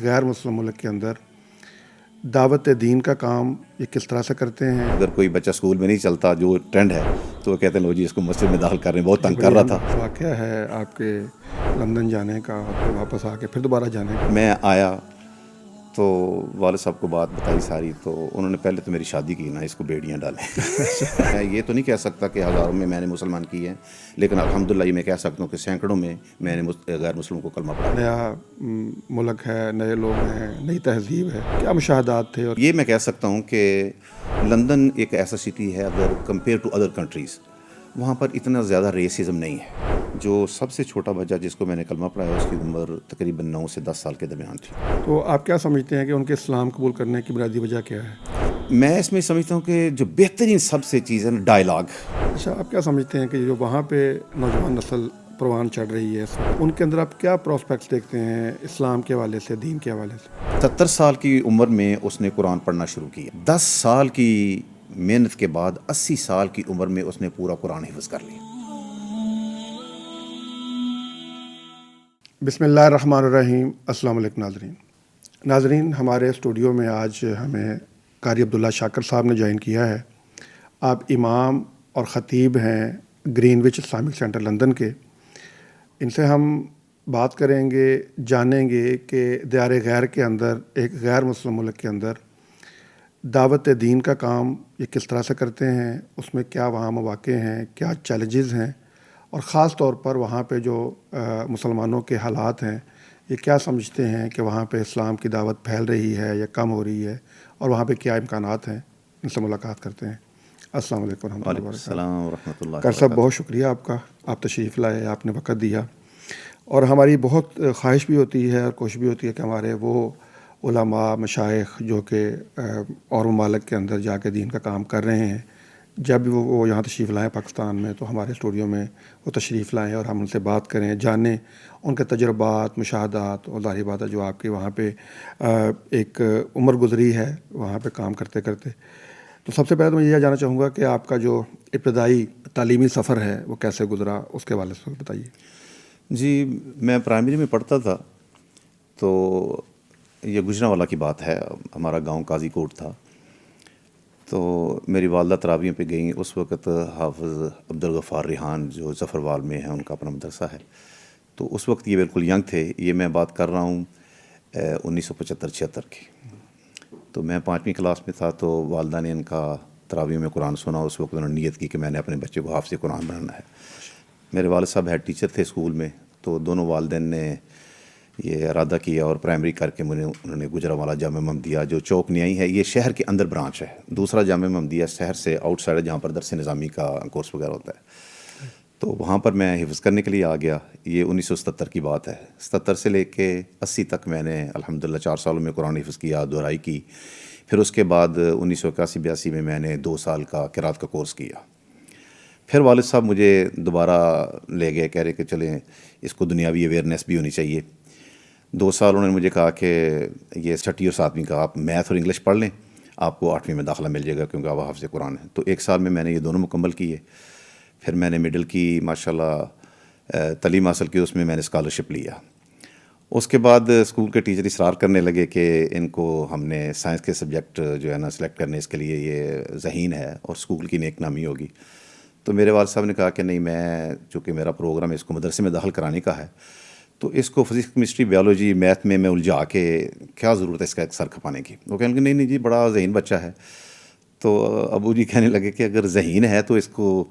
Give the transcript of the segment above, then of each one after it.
غیر مسلم ملک کے اندر دعوت دین کا کام یہ کس طرح سے کرتے ہیں؟ اگر کوئی بچہ اسکول میں نہیں چلتا جو ٹرینڈ ہے تو وہ کہتے ہیں لو جی اس کو مسجد میں داخل کر رہے ہیں، بہت تنگ کر رہا تھا۔ واقعہ ہے آپ کے لندن جانے کا اور پھر واپس آ کے پھر دوبارہ جانے کا؟ میں آیا تو والد صاحب کو بات بتائی ساری، تو انہوں نے پہلے تو میری شادی کی، نا اس کو بیڑیاں ڈالیں۔ میں یہ تو نہیں کہہ سکتا کہ ہزاروں میں نے مسلمان کی ہیں، لیکن الحمدللہ یہ میں کہہ سکتا ہوں کہ سینکڑوں میں نے غیر مسلموں کو کلمہ پڑھا۔ نیا ملک ہے، نئے لوگ ہیں، نئی تہذیب ہے، کیا مشاہدات تھے؟ اور یہ میں کہہ سکتا ہوں کہ لندن ایک ایسا سٹی ہے اگر کمپیئر ٹو ادر کنٹریز، وہاں پر اتنا زیادہ ریسزم نہیں ہے۔ جو سب سے چھوٹا بچہ جس کو میں نے کلمہ پڑھایا اس کی عمر تقریباً 9 سے 10 سال کے درمیان تھی۔ تو آپ کیا سمجھتے ہیں کہ ان کے اسلام قبول کرنے کی بنیادی وجہ کیا ہے؟ میں اس میں سمجھتا ہوں کہ جو بہترین سب سے چیز ہے نا، ڈائلاگ۔ اچھا، آپ کیا سمجھتے ہیں کہ جو وہاں پہ نوجوان نسل پروان چڑھ رہی ہے ان کے اندر آپ کیا پراسپیکٹس دیکھتے ہیں اسلام کے حوالے سے، دین کے حوالے سے؟ 70 سال کی عمر میں اس نے قرآن پڑھنا شروع کیا، 10 سال کی محنت کے بعد 80 سال کی عمر میں اس نے پورا قرآن حفظ کر لیا۔ بسم اللہ الرحمن الرحیم۔ السلام علیکم ناظرین، ہمارے اسٹوڈیو میں آج ہمیں قاری عبداللہ شاکر صاحب نے جوائن کیا ہے۔ آپ امام اور خطیب ہیں گرین وچ اسلامک سینٹر لندن کے۔ ان سے ہم بات کریں گے، جانیں گے کہ دیار غیر کے اندر، ایک غیر مسلم ملک کے اندر دعوت دین کا کام یہ کس طرح سے کرتے ہیں، اس میں کیا وہاں مواقع ہیں، کیا چیلنجز ہیں، اور خاص طور پر وہاں پہ جو مسلمانوں کے حالات ہیں یہ کیا سمجھتے ہیں کہ وہاں پہ اسلام کی دعوت پھیل رہی ہے یا کم ہو رہی ہے، اور وہاں پہ کیا امکانات ہیں، ان سے ملاقات کرتے ہیں۔ السلام علیکم ورحمۃ اللہ وعلیکم وبرکاتہ۔ السلام ورحمۃ اللہ قاری صاحب بہت شکریہ آپ کا، آپ تشریف لائے، آپ نے وقت دیا، اور ہماری بہت خواہش بھی ہوتی ہے اور کوشش بھی ہوتی ہے کہ ہمارے وہ علماء مشائخ جو کہ اور ممالک کے اندر جا کے دین کا کام کر رہے ہیں، جب بھی وہ یہاں تشریف لائیں پاکستان میں تو ہمارے اسٹوڈیو میں وہ تشریف لائیں اور ہم ان سے بات کریں، جانیں ان کے تجربات، مشاہدات، اور ظاہر بات ہے جو آپ کے وہاں پہ ایک عمر گزری ہے وہاں پہ کام کرتے کرتے۔ تو سب سے پہلے تو میں یہ جاننا چاہوں گا کہ آپ کا جو ابتدائی تعلیمی سفر ہے وہ کیسے گزرا، اس کے حوالے سے بتائیے۔ جی، میں پرائمری میں پڑھتا تھا تو یہ گجرانوالہ کی بات ہے، ہمارا گاؤں قاضی کوٹ تھا، تو میری والدہ تراویحوں پہ گئیں۔ اس وقت حافظ عبدالغفار ریحان جو ظفروال میں ہیں ان کا اپنا مدرسہ ہے، تو اس وقت یہ بالکل ینگ تھے۔ یہ میں بات کر رہا ہوں 1975-76 کی۔ تو میں 5ویں کلاس میں تھا تو والدہ نے ان کا تراویح میں قرآن سنا۔ اس وقت انہوں نے نیت کی کہ میں نے اپنے بچے کو حافظ قرآن بنانا ہے۔ میرے والد صاحب ہیڈ ٹیچر تھے اسکول میں، تو دونوں والدین نے یہ ارادہ کیا اور پرائمری کر کے انہوں نے گجرانوالہ جامعہ محمدیہ جو چوک نیائی ہے، یہ شہر کے اندر برانچ ہے، دوسرا جامعہ محمدیہ شہر سے آؤٹ سائڈ ہے جہاں پر درس نظامی کا کورس وغیرہ ہوتا ہے، تو وہاں پر میں حفظ کرنے کے لیے آ گیا۔ یہ 1977 کی بات ہے۔ 77 سے لے کے 80 تک میں نے الحمدللہ 4 سالوں میں قرآن حفظ کیا، دہرائی کی۔ پھر اس کے بعد 1981-82 میں نے 2 سال کا قرات کا کورس کیا۔ پھر والد صاحب مجھے دوبارہ لے گئے، کہہ رہے کہ چلیں اس کو دنیاوی اویئرنیس بھی ہونی چاہیے۔ 2 سال انہوں نے مجھے کہا کہ یہ 6ٹھی اور 7ویں کا آپ میتھ اور انگلش پڑھ لیں، آپ کو 8ویں میں داخلہ مل جائے گا کیونکہ آپ حافظ قرآن ہیں۔ تو 1 سال میں نے یہ دونوں مکمل کیے۔ پھر میں نے مڈل کی ماشاءاللہ تعلیم حاصل کی، اس میں نے اسکالرشپ لیا۔ اس کے بعد اسکول کے ٹیچر اصرار کرنے لگے کہ ان کو ہم نے سائنس کے سبجیکٹ جو ہے نا سلیکٹ کرنے، اس کے لیے یہ ذہین ہے اور اسکول کی نیک نامی ہوگی۔ تو میرے والد صاحب نے کہا کہ نہیں، میں چونکہ میرا پروگرام اس کو مدرسے میں داخل کرانے کا ہے تو اس کو فزکس کیمسٹری بیولوجی میتھ میں الجھا کے کیا ضرورت ہے اس کا ایک سر کھپانے کی۔ وہ کہنے لگے نہیں جی، بڑا ذہین بچہ ہے۔ تو ابو جی کہنے لگے کہ اگر ذہین ہے تو اس کو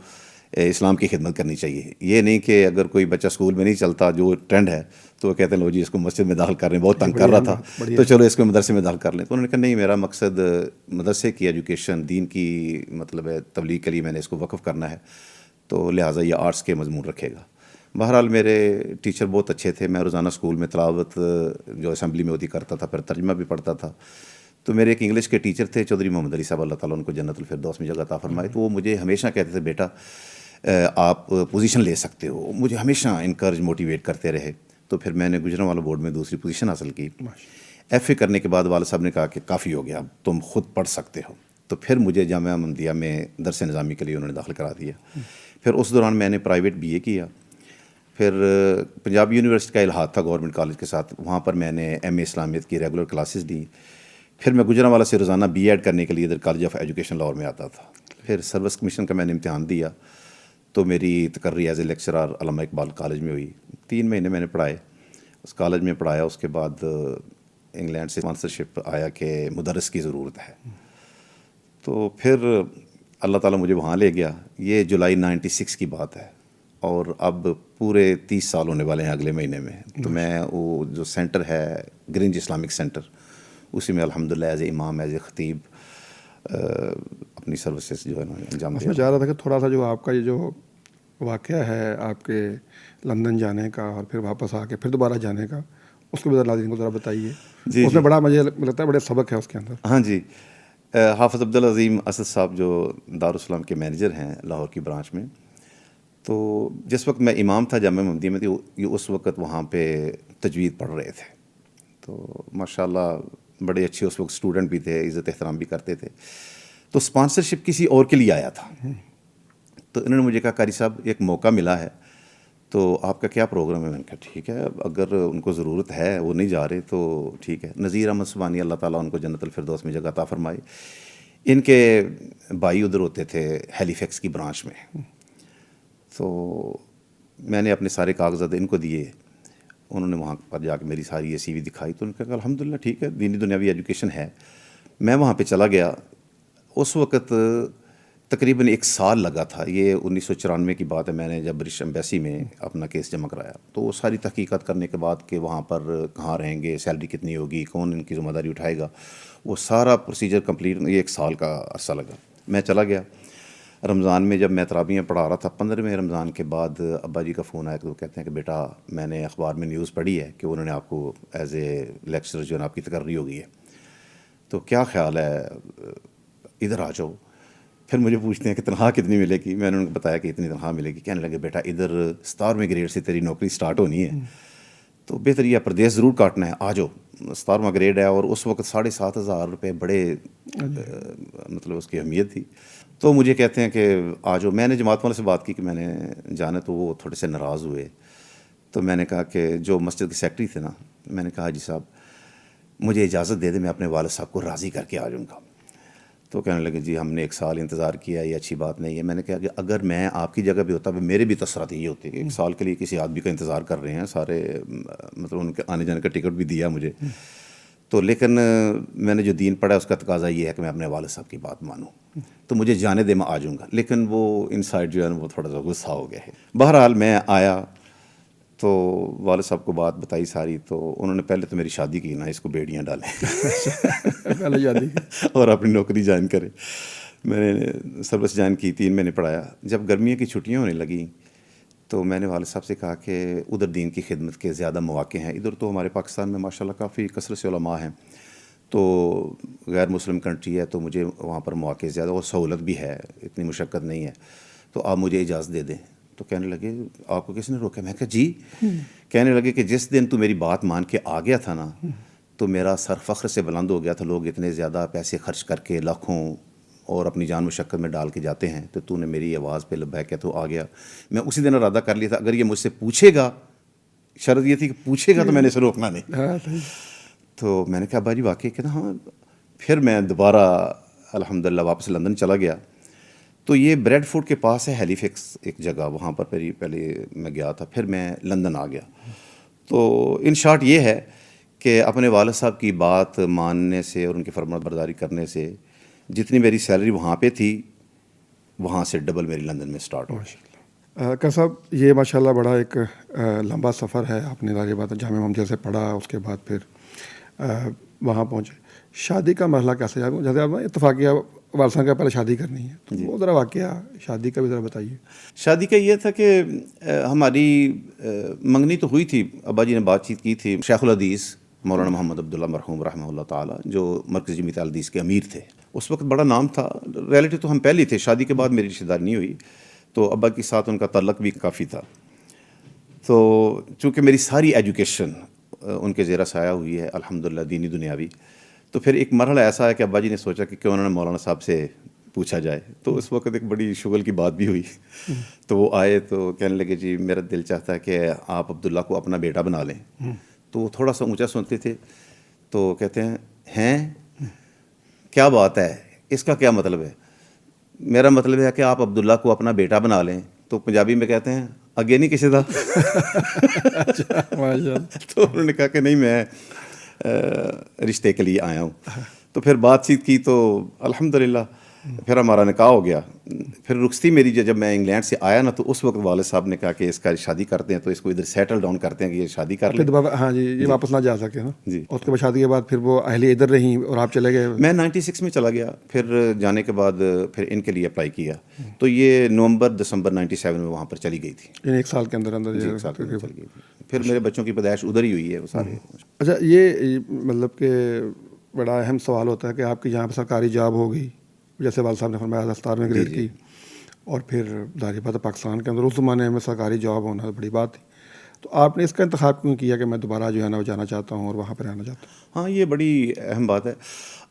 اسلام کی خدمت کرنی چاہیے، یہ نہیں کہ اگر کوئی بچہ اسکول میں نہیں چلتا جو ٹرینڈ ہے تو وہ کہتے ہیں لو جی اس کو مسجد میں داخل کر رہے ہیں، بہت تنگ کر رہا تھا تو چلو اس کو مدرسے میں داخل کر لیں۔ تو انہوں نے کہا نہیں، میرا مقصد مدرسے کی ایجوکیشن، دین کی مطلب ہے تبلیغ کے لیے میں نے اس کو وقف کرنا ہے، تو لہٰذا یہ آرٹس کے مضمون رکھے گا۔ بہرحال میرے ٹیچر بہت اچھے تھے، میں روزانہ اسکول میں تلاوت جو اسمبلی میں ہوتی کرتا تھا، پھر ترجمہ بھی پڑھتا تھا۔ تو میرے ایک انگلش کے ٹیچر تھے چودھری محمد علی صاحب، اللہ تعالیٰ ان کو جنت الفردوس میں جگہ عطا فرمائے، تو وہ مجھے ہمیشہ کہتے تھے بیٹا آپ پوزیشن لے سکتے ہو، مجھے ہمیشہ انکریج موٹیویٹ کرتے رہے۔ تو پھر میں نے گجرانوالہ بورڈ میں 2ری پوزیشن حاصل کی۔ ایف اے کرنے کے بعد والد صاحب نے کہا کہ کافی ہو گیا، اب تم خود پڑھ سکتے ہو، تو پھر مجھے جامعہ محمدیہ میں درس نظامی کے لیے انہوں نے داخل کرا دیا۔ پھر اس دوران میں نے پرائیویٹ BA کیا، پھر پنجاب یونیورسٹی کا الحاق تھا گورنمنٹ کالج کے ساتھ، وہاں پر میں نے ایم اے اسلامیت کی ریگولر کلاسز دی. پھر میں گجرانوالہ سے روزانہ بی ایڈ کرنے کے لیے ادھر کالج آف ایجوکیشن لاہور میں آتا تھا. پھر سروس کمیشن کا میں نے امتحان دیا تو میری تقرری as a lecturer Allama Iqbal college میں ہوئی. 3 مہینے میں نے پڑھائے اس کالج میں پڑھایا. اس کے بعد انگلینڈ سے اسپانسرشپ آیا کہ مدرس کی ضرورت ہے، تو پھر اللہ تعالیٰ مجھے وہاں لے گیا. یہ جولائی 96 کی بات ہے اور اب پورے 30 سال ہونے والے ہیں اگلے مہینے میں. تو میں وہ جو سینٹر ہے گرینج اسلامک سینٹر، اسی میں الحمدللہ ایز اے امام ایز اے خطیب اپنی سروسز جو ہے انجام دیا. میں چاہ رہا تھا کہ تھوڑا سا جو آپ کا یہ جو واقعہ ہے آپ کے لندن جانے کا اور پھر واپس آ کے پھر دوبارہ جانے کا، اس کے بعد ناظرین کو ذرا بتائیے. جی اس میں بڑا مجھے لگتا ہے بڑے سبق ہے اس کے اندر. ہاں جی، حافظ عبدالعظیم اسد صاحب جو دارالسلام کے مینیجر ہیں لاہور کی برانچ میں، تو جس وقت میں امام تھا جامعہ محمدیہ میں، یہ اس وقت وہاں پہ تجوید پڑھ رہے تھے. تو ماشاءاللہ بڑے اچھے اس وقت اسٹوڈنٹ بھی تھے، عزت احترام بھی کرتے تھے. تو اسپانسرشپ کسی اور کے لیے آیا تھا، تو انہوں نے مجھے کہا قاری صاحب ایک موقع ملا ہے تو آپ کا کیا پروگرام ہے؟ میں نے کہا ٹھیک ہے، اگر ان کو ضرورت ہے وہ نہیں جا رہے تو ٹھیک ہے. نذیر احمد سبحانی اللہ تعالیٰ ان کو جنت الفردوس میں جگہ عطا فرمائے. ان کے بھائی ادھر ہوتے تھے ہیلی فیکس کی برانچ میں. تو میں نے اپنے سارے کاغذات ان کو دیے، انہوں نے وہاں پر جا کے میری ساری یہ CV دکھائی. تو ان نے کہا الحمدللہ ٹھیک ہے، دینی دنیاوی ایجوکیشن ہے. میں وہاں پہ چلا گیا. اس وقت تقریباً 1 سال لگا تھا. یہ 1994 کی بات ہے. میں نے جب برٹش ایمبیسی میں اپنا کیس جمع کرایا تو وہ ساری تحقیقات کرنے کے بعد کہ وہاں پر کہاں رہیں گے، سیلری کتنی ہوگی، کون ان کی ذمہ داری اٹھائے گا، وہ سارا پروسیجر کمپلیٹ. یہ 1 سال کا عرصہ لگا. میں چلا گیا. رمضان میں جب میں تراویحیں پڑھا رہا تھا 15ویں رمضان کے بعد ابا جی کا فون آیا کہ وہ کہتے ہیں کہ بیٹا میں نے اخبار میں نیوز پڑھی ہے کہ انہوں نے آپ کو ایز اے لیکچرر جو ہے آپ کی تقرری ہو گئی ہے، تو کیا خیال ہے ادھر آ جاؤ. پھر مجھے پوچھتے ہیں کہ تنخواہ کتنی ملے گی. میں نے ان کو بتایا کہ اتنی تنخواہ ملے گی. کہنے لگے بیٹا ادھر 17ویں گریڈ سے تیری نوکری سٹارٹ ہونی ہے، تو بہتر یہ پردیس ضرور کاٹنا ہے، آ جاؤ. 17واں گریڈ ہے اور اس وقت 7,500 روپے بڑے مطلب اس کی اہمیت تھی. تو مجھے کہتے ہیں کہ آ جاؤ. میں نے جماعت والوں سے بات کی کہ میں نے جانا، تو وہ تھوڑے سے ناراض ہوئے. تو میں نے کہا کہ جو مسجد کے سیکرٹری تھے نا، میں نے کہا جی صاحب مجھے اجازت دے دیں، میں اپنے والد صاحب کو راضی کر کے آ جاؤں گا. تو کہنے لگے جی ہم نے 1 سال انتظار کیا، یہ اچھی بات نہیں ہے. میں نے کہا کہ اگر میں آپ کی جگہ بھی ہوتا میرے بھی تسرات یہ ہوتی کہ 1 سال کے لیے کسی آدمی کا انتظار کر رہے ہیں سارے، مطلب ان کے آنے جانے کا ٹکٹ بھی دیا مجھے. تو لیکن میں نے جو دین پڑھا اس کا تقاضا یہ ہے کہ میں اپنے والد صاحب کی بات مانوں، تو مجھے جانے دے میں آ جاؤں گا. لیکن وہ ان سائڈ جو ہے نا وہ تھوڑا سا غصہ ہو گیا ہے. بہرحال میں آیا تو والد صاحب کو بات بتائی ساری. تو انہوں نے پہلے تو میری شادی کی نا، اس کو بیڑیاں ڈالیں پہلے شادی اور اپنی نوکری جوائن کرے. میں نے سروس جوائن کی، 3 مہینے پڑھایا. جب گرمیوں کی چھٹیاں ہونے لگیں تو میں نے والد صاحب سے کہا کہ ادھر دین کی خدمت کے زیادہ مواقع ہیں. ادھر تو ہمارے پاکستان میں ماشاءاللہ کافی کثرت سے علماء ہیں، تو غیر مسلم کنٹری ہے تو مجھے وہاں پر مواقع زیادہ اور سہولت بھی ہے، اتنی مشقت نہیں ہے، تو آپ مجھے اجازت دے دیں. تو کہنے لگے آپ کو کس نے روکا؟ میں کہا جی. کہنے لگے کہ جس دن تو میری بات مان کے آ گیا تھا نا، تو میرا سر فخر سے بلند ہو گیا تھا. لوگ اتنے زیادہ پیسے خرچ کر کے لاکھوں اور اپنی جان مشقت میں ڈال کے جاتے ہیں، تو نے میری آواز پہ لبیک کیا تو آ گیا. میں اسی دن ارادہ کر لیا تھا اگر یہ مجھ سے پوچھے گا، شرط یہ تھی کہ پوچھے گا تو میں نے اسے روکنا نہیں. تو میں نے کہا ابا جی واقعی کہ ہاں. پھر میں دوبارہ الحمدللہ واپس لندن چلا گیا. تو یہ بریڈ فورٹ کے پاس ہے ہیلی فیکس ایک جگہ، وہاں پر پہلے میں گیا تھا. پھر میں لندن آ گیا. تو ان شارٹ یہ ہے کہ اپنے والد صاحب کی بات ماننے سے اور ان کی فرما برداری کرنے سے جتنی میری سیلری وہاں پہ تھی وہاں سے ڈبل میری لندن میں سٹارٹ ہو. کا صاحب یہ ماشاءاللہ بڑا ایک لمبا سفر ہے. آپ نے ظاہر بات ہے جامعہ محمدیہ سے پڑھا، اس کے بعد پھر وہاں پہنچے. شادی کا مرحلہ کیسے ہے؟ جیسے آپ اتفاقیہ والد صاحب کا پہلے شادی کرنی ہے، تو وہ ذرا واقعہ شادی کا بھی ذرا بتائیے. شادی کا یہ تھا کہ ہماری منگنی تو ہوئی تھی، ابا جی نے بات چیت کی تھی. شیخ الحدیث مولانا محمد عبداللہ مرحوم رحمہ اللہ تعالیٰ جو مرکزی جمعیت الحدیث کے امیر تھے، اس وقت بڑا نام تھا. ریلیٹو تو ہم پہلے ہی تھے، شادی کے بعد میری رشتہ داری نہیں ہوئی، تو ابا کے ساتھ ان کا تعلق بھی کافی تھا. تو چونکہ میری ساری ایجوکیشن ان کے زیر سایہ ہوئی ہے الحمدللہ دینی دنیاوی، تو پھر ایک مرحلہ ایسا ہے کہ ابا جی نے سوچا کہ کیوں انہوں نے مولانا صاحب سے پوچھا جائے. تو اس وقت ایک بڑی شغل کی بات بھی ہوئی. تو وہ آئے تو کہنے لگے جی میرا دل چاہتا ہے کہ آپ عبداللہ کو اپنا بیٹا بنا لیں. تو وہ تھوڑا سا اونچا سنتے تھے تو کہتے ہیں کیا بات ہے, اس کا کیا مطلب ہے؟ میرا مطلب ہے کہ آپ عبداللہ کو اپنا بیٹا بنا لیں. تو پنجابی میں کہتے ہیں اگے نہیں کسی دا. تو انہوں نے کہا کہ نہیں, میں رشتے کے لیے آیا ہوں. تو پھر بات چیت کی تو الحمدللہ پھر ہمارا نکاح ہو گیا. پھر رخصتی میری جب میں انگلینڈ سے آیا نا, تو اس وقت والد صاحب نے کہا کہ اس کا شادی کرتے ہیں, تو اس کو ادھر سیٹل ڈاؤن کرتے ہیں کہ یہ شادی کر لیں. ہاں جی, یہ واپس نہ جا سکے نا جی. اس کے بعد شادی کے بعد پھر وہ اہلیہ ادھر رہیں اور آپ چلے گئے؟ میں 96 میں چلا گیا. پھر جانے کے بعد پھر ان کے لیے اپلائی کیا. تو یہ نومبر دسمبر 97 میں وہاں پر چلی گئی تھی. یعنی ایک سال کے اندر اندر ایک سال چلی گئی تھی. پھر میرے بچوں کی پیدائش ادھر ہی ہوئی ہے وہ سارے. اچھا, یہ مطلب کہ بڑا اہم سوال ہوتا ہے کہ آپ کی جہاں پہ سرکاری جاب ہو گئی, جیسے والد صاحب نے فرمایا دستار میں گریڈ کی, اور پھر ظاہر بات ہے پاکستان کے اندر اس زمانے میں سرکاری جاب ہونا بڑی بات تھی. تو آپ نے اس کا انتخاب کیوں کیا کہ میں دوبارہ جو ہے نا جانا چاہتا ہوں اور وہاں پہ رہنا چاہتا ہوں؟ ہاں, یہ بڑی اہم بات ہے.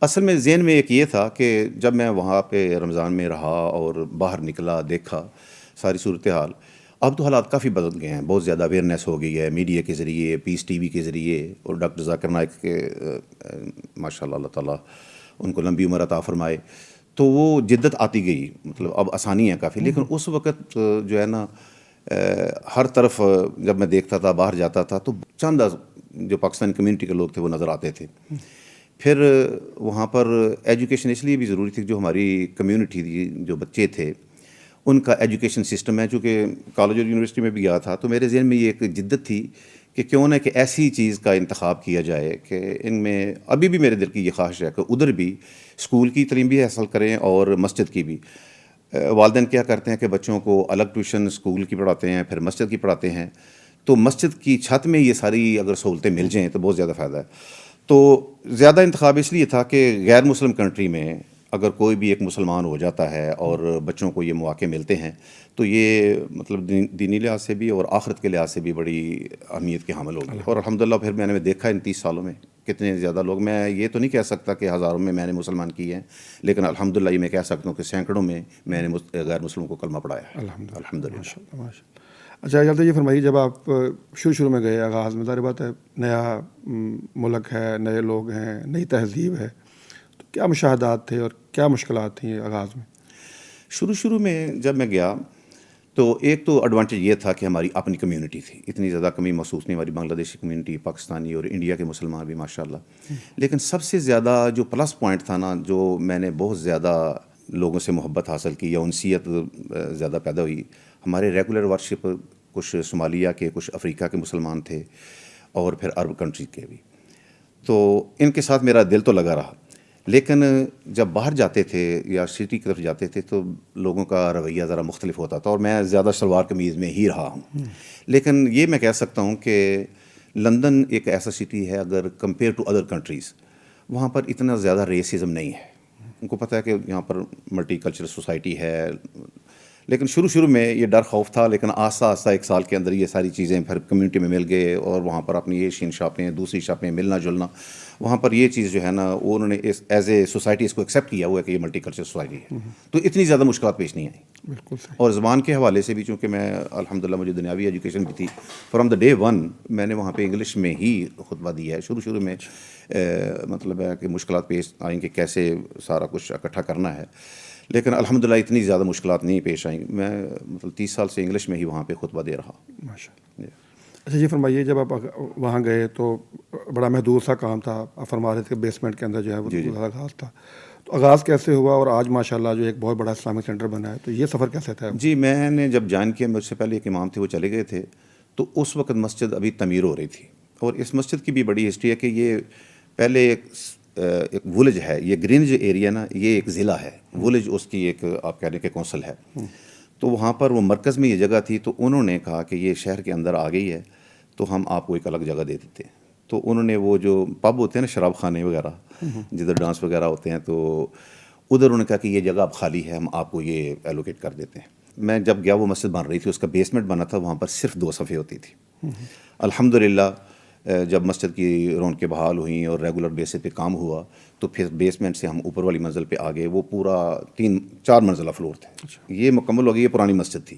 اصل میں ذہن میں ایک یہ تھا کہ جب میں وہاں پہ رمضان میں رہا اور باہر نکلا, دیکھا ساری صورتحال, اب تو حالات کافی بدل گئے ہیں. بہت زیادہ اویئرنیس ہو گئی ہے میڈیا کے ذریعے, پیس ٹی وی کے ذریعے, اور ڈاکٹر ذاکر نائک کے ماشاء اللہ اللہ تعالیٰ ان کو لمبی عمر عطا فرمائے. تو وہ جدت آتی گئی, مطلب اب آسانی ہے کافی. لیکن اس وقت جو ہے نا ہر طرف جب میں دیکھتا تھا, باہر جاتا تھا, تو چند جو پاکستانی کمیونٹی کے لوگ تھے وہ نظر آتے تھے. پھر وہاں پر ایجوکیشن اس لیے بھی ضروری تھی, جو ہماری کمیونٹی تھی, جو بچے تھے, ان کا ایجوکیشن سسٹم ہے. چونکہ کالج اور یونیورسٹی میں بھی گیا تھا, تو میرے ذہن میں یہ ایک جدت تھی کہ کیوں نہ کہ ایسی چیز کا انتخاب کیا جائے کہ ان میں ابھی بھی میرے دل کی یہ خواہش ہے کہ ادھر بھی اسکول کی تعلیم بھی حاصل کریں اور مسجد کی بھی. والدین کیا کرتے ہیں کہ بچوں کو الگ ٹیوشن اسکول کی پڑھاتے ہیں, پھر مسجد کی پڑھاتے ہیں. تو مسجد کی چھت میں یہ ساری اگر سہولتیں مل جائیں تو بہت زیادہ فائدہ ہے. تو زیادہ انتخاب اس لیے تھا کہ غیر مسلم کنٹری میں اگر کوئی بھی ایک مسلمان ہو جاتا ہے اور بچوں کو یہ مواقع ملتے ہیں, تو یہ مطلب دینی لحاظ سے بھی اور آخرت کے لحاظ سے بھی بڑی اہمیت کے حامل ہوگی. اور الحمدللہ پھر میں نے دیکھا ان 30 سالوں میں کتنے زیادہ لوگ, میں یہ تو نہیں کہہ سکتا کہ ہزاروں میں نے مسلمان کیے ہیں, لیکن الحمدللہ یہ میں کہہ سکتا ہوں کہ سینکڑوں میں نے غیر مسلموں کو کلمہ پڑھایا ہے الحمدللہ. اچھا, چلتے یہ فرمائیے, جب آپ شروع میں گئے آغاز میں, ظاہر بات ہے نیا ملک ہے, نئے لوگ ہیں, نئی تہذیب ہے, تو کیا مشاہدات تھے اور کیا مشکلات تھیں آغاز میں؟ شروع میں جب میں گیا تو ایک تو ایڈوانٹیج یہ تھا کہ ہماری اپنی کمیونٹی تھی, اتنی زیادہ کمی محسوس نہیں. ہماری بنگلہ دیشی کمیونٹی, پاکستانی اور انڈیا کے مسلمان بھی ماشاءاللہ. لیکن سب سے زیادہ جو پلس پوائنٹ تھا نا, جو میں نے بہت زیادہ لوگوں سے محبت حاصل کی یا انسیت زیادہ پیدا ہوئی, ہمارے ریگولر ورشپ کچھ صومالیہ کے, کچھ افریقہ کے مسلمان تھے, اور پھر عرب کنٹری کے بھی. تو ان کے ساتھ میرا دل تو لگا رہا. لیکن جب باہر جاتے تھے یا سٹی کی طرف جاتے تھے تو لوگوں کا رویہ ذرا مختلف ہوتا تھا, اور میں زیادہ شلوار قمیض میں ہی رہا ہوں. لیکن یہ میں کہہ سکتا ہوں کہ لندن ایک ایسا سٹی ہے, اگر کمپیئر ٹو ادر کنٹریز, وہاں پر اتنا زیادہ ریسزم نہیں ہے. ان کو پتہ ہے کہ یہاں پر ملٹی کلچرل سوسائٹی ہے. لیکن شروع میں یہ ڈر خوف تھا, لیکن آہستہ آہستہ ایک سال کے اندر یہ ساری چیزیں پھر کمیونٹی میں مل گئے, اور وہاں پر اپنی ایشین شاپیں, دوسری شاپیں, ملنا جلنا, وہاں پر یہ چیز جو ہے نا وہ انہوں نے ایز اے سوسائٹی اس کو ایکسیپٹ کیا ہوا ہے کہ یہ ملٹی کلچرل سوسائٹی ہے. تو اتنی زیادہ مشکلات پیش نہیں آئیں. بالکل صحیح. اور زبان کے حوالے سے بھی, چونکہ میں الحمدللہ مجھے دنیاوی ایجوکیشن بھی تھی, فرام دا ڈے ون میں نے وہاں پہ انگلش میں ہی خطبہ دیا ہے. شروع میں مطلب ہے کہ مشکلات پیش آئیں کہ کیسے سارا کچھ اکٹھا کرنا ہے, لیکن الحمدللہ اتنی زیادہ مشکلات نہیں پیش آئیں. میں مطلب 30 سال سے انگلش میں ہی وہاں پہ خطبہ دے رہا. ماشاءاللہ. اچھا, یہ فرمائیے, جب آپ وہاں گئے تو بڑا محدود سا کام تھا, آپ فرما رہے تھے کہ بیسمنٹ کے اندر جو ہے وہ آغاز تھا, تو آغاز کیسے ہوا اور آج ماشاءاللہ جو ایک بہت بڑا اسلامک سینٹر بنا ہے, تو یہ سفر کیسے تھا؟ جی, میں نے جب جوائن کیا, مجھ سے پہلے ایک امام تھے, وہ چلے گئے تھے, تو اس وقت مسجد ابھی تعمیر ہو رہی تھی. اور اس مسجد کی بھی بڑی ہسٹری ہے کہ یہ پہلے ایک ولیج ہے, یہ گرینج ایریا نا, یہ ایک ضلع ہے, ولیج اس کی ایک آپ کہہ رہے کہ کونسل ہے. تو وہاں پر وہ مرکز میں یہ جگہ تھی, تو انہوں نے کہا کہ یہ شہر کے اندر آ گئی ہے, تو ہم آپ کو ایک الگ جگہ دے دیتے ہیں. تو انہوں نے وہ جو پب ہوتے ہیں نا, شراب خانے وغیرہ جدھر ڈانس وغیرہ ہوتے ہیں, تو ادھر انہوں نے کہا کہ یہ جگہ اب خالی ہے, ہم آپ کو یہ ایلوکیٹ کر دیتے ہیں. میں جب گیا, وہ مسجد بن رہی تھی, اس کا بیسمنٹ بنا تھا, وہاں پر صرف 2 صفحے ہوتی تھی. الحمدللہ جب مسجد کی رونقیں بحال ہوئیں اور ریگولر بیسس پہ کام ہوا تو پھر بیسمنٹ سے ہم اوپر والی منزل پہ آ گئے. وہ پورا 4 منزلہ فلور تھے. یہ مکمل ہو گئی. یہ پرانی مسجد تھی.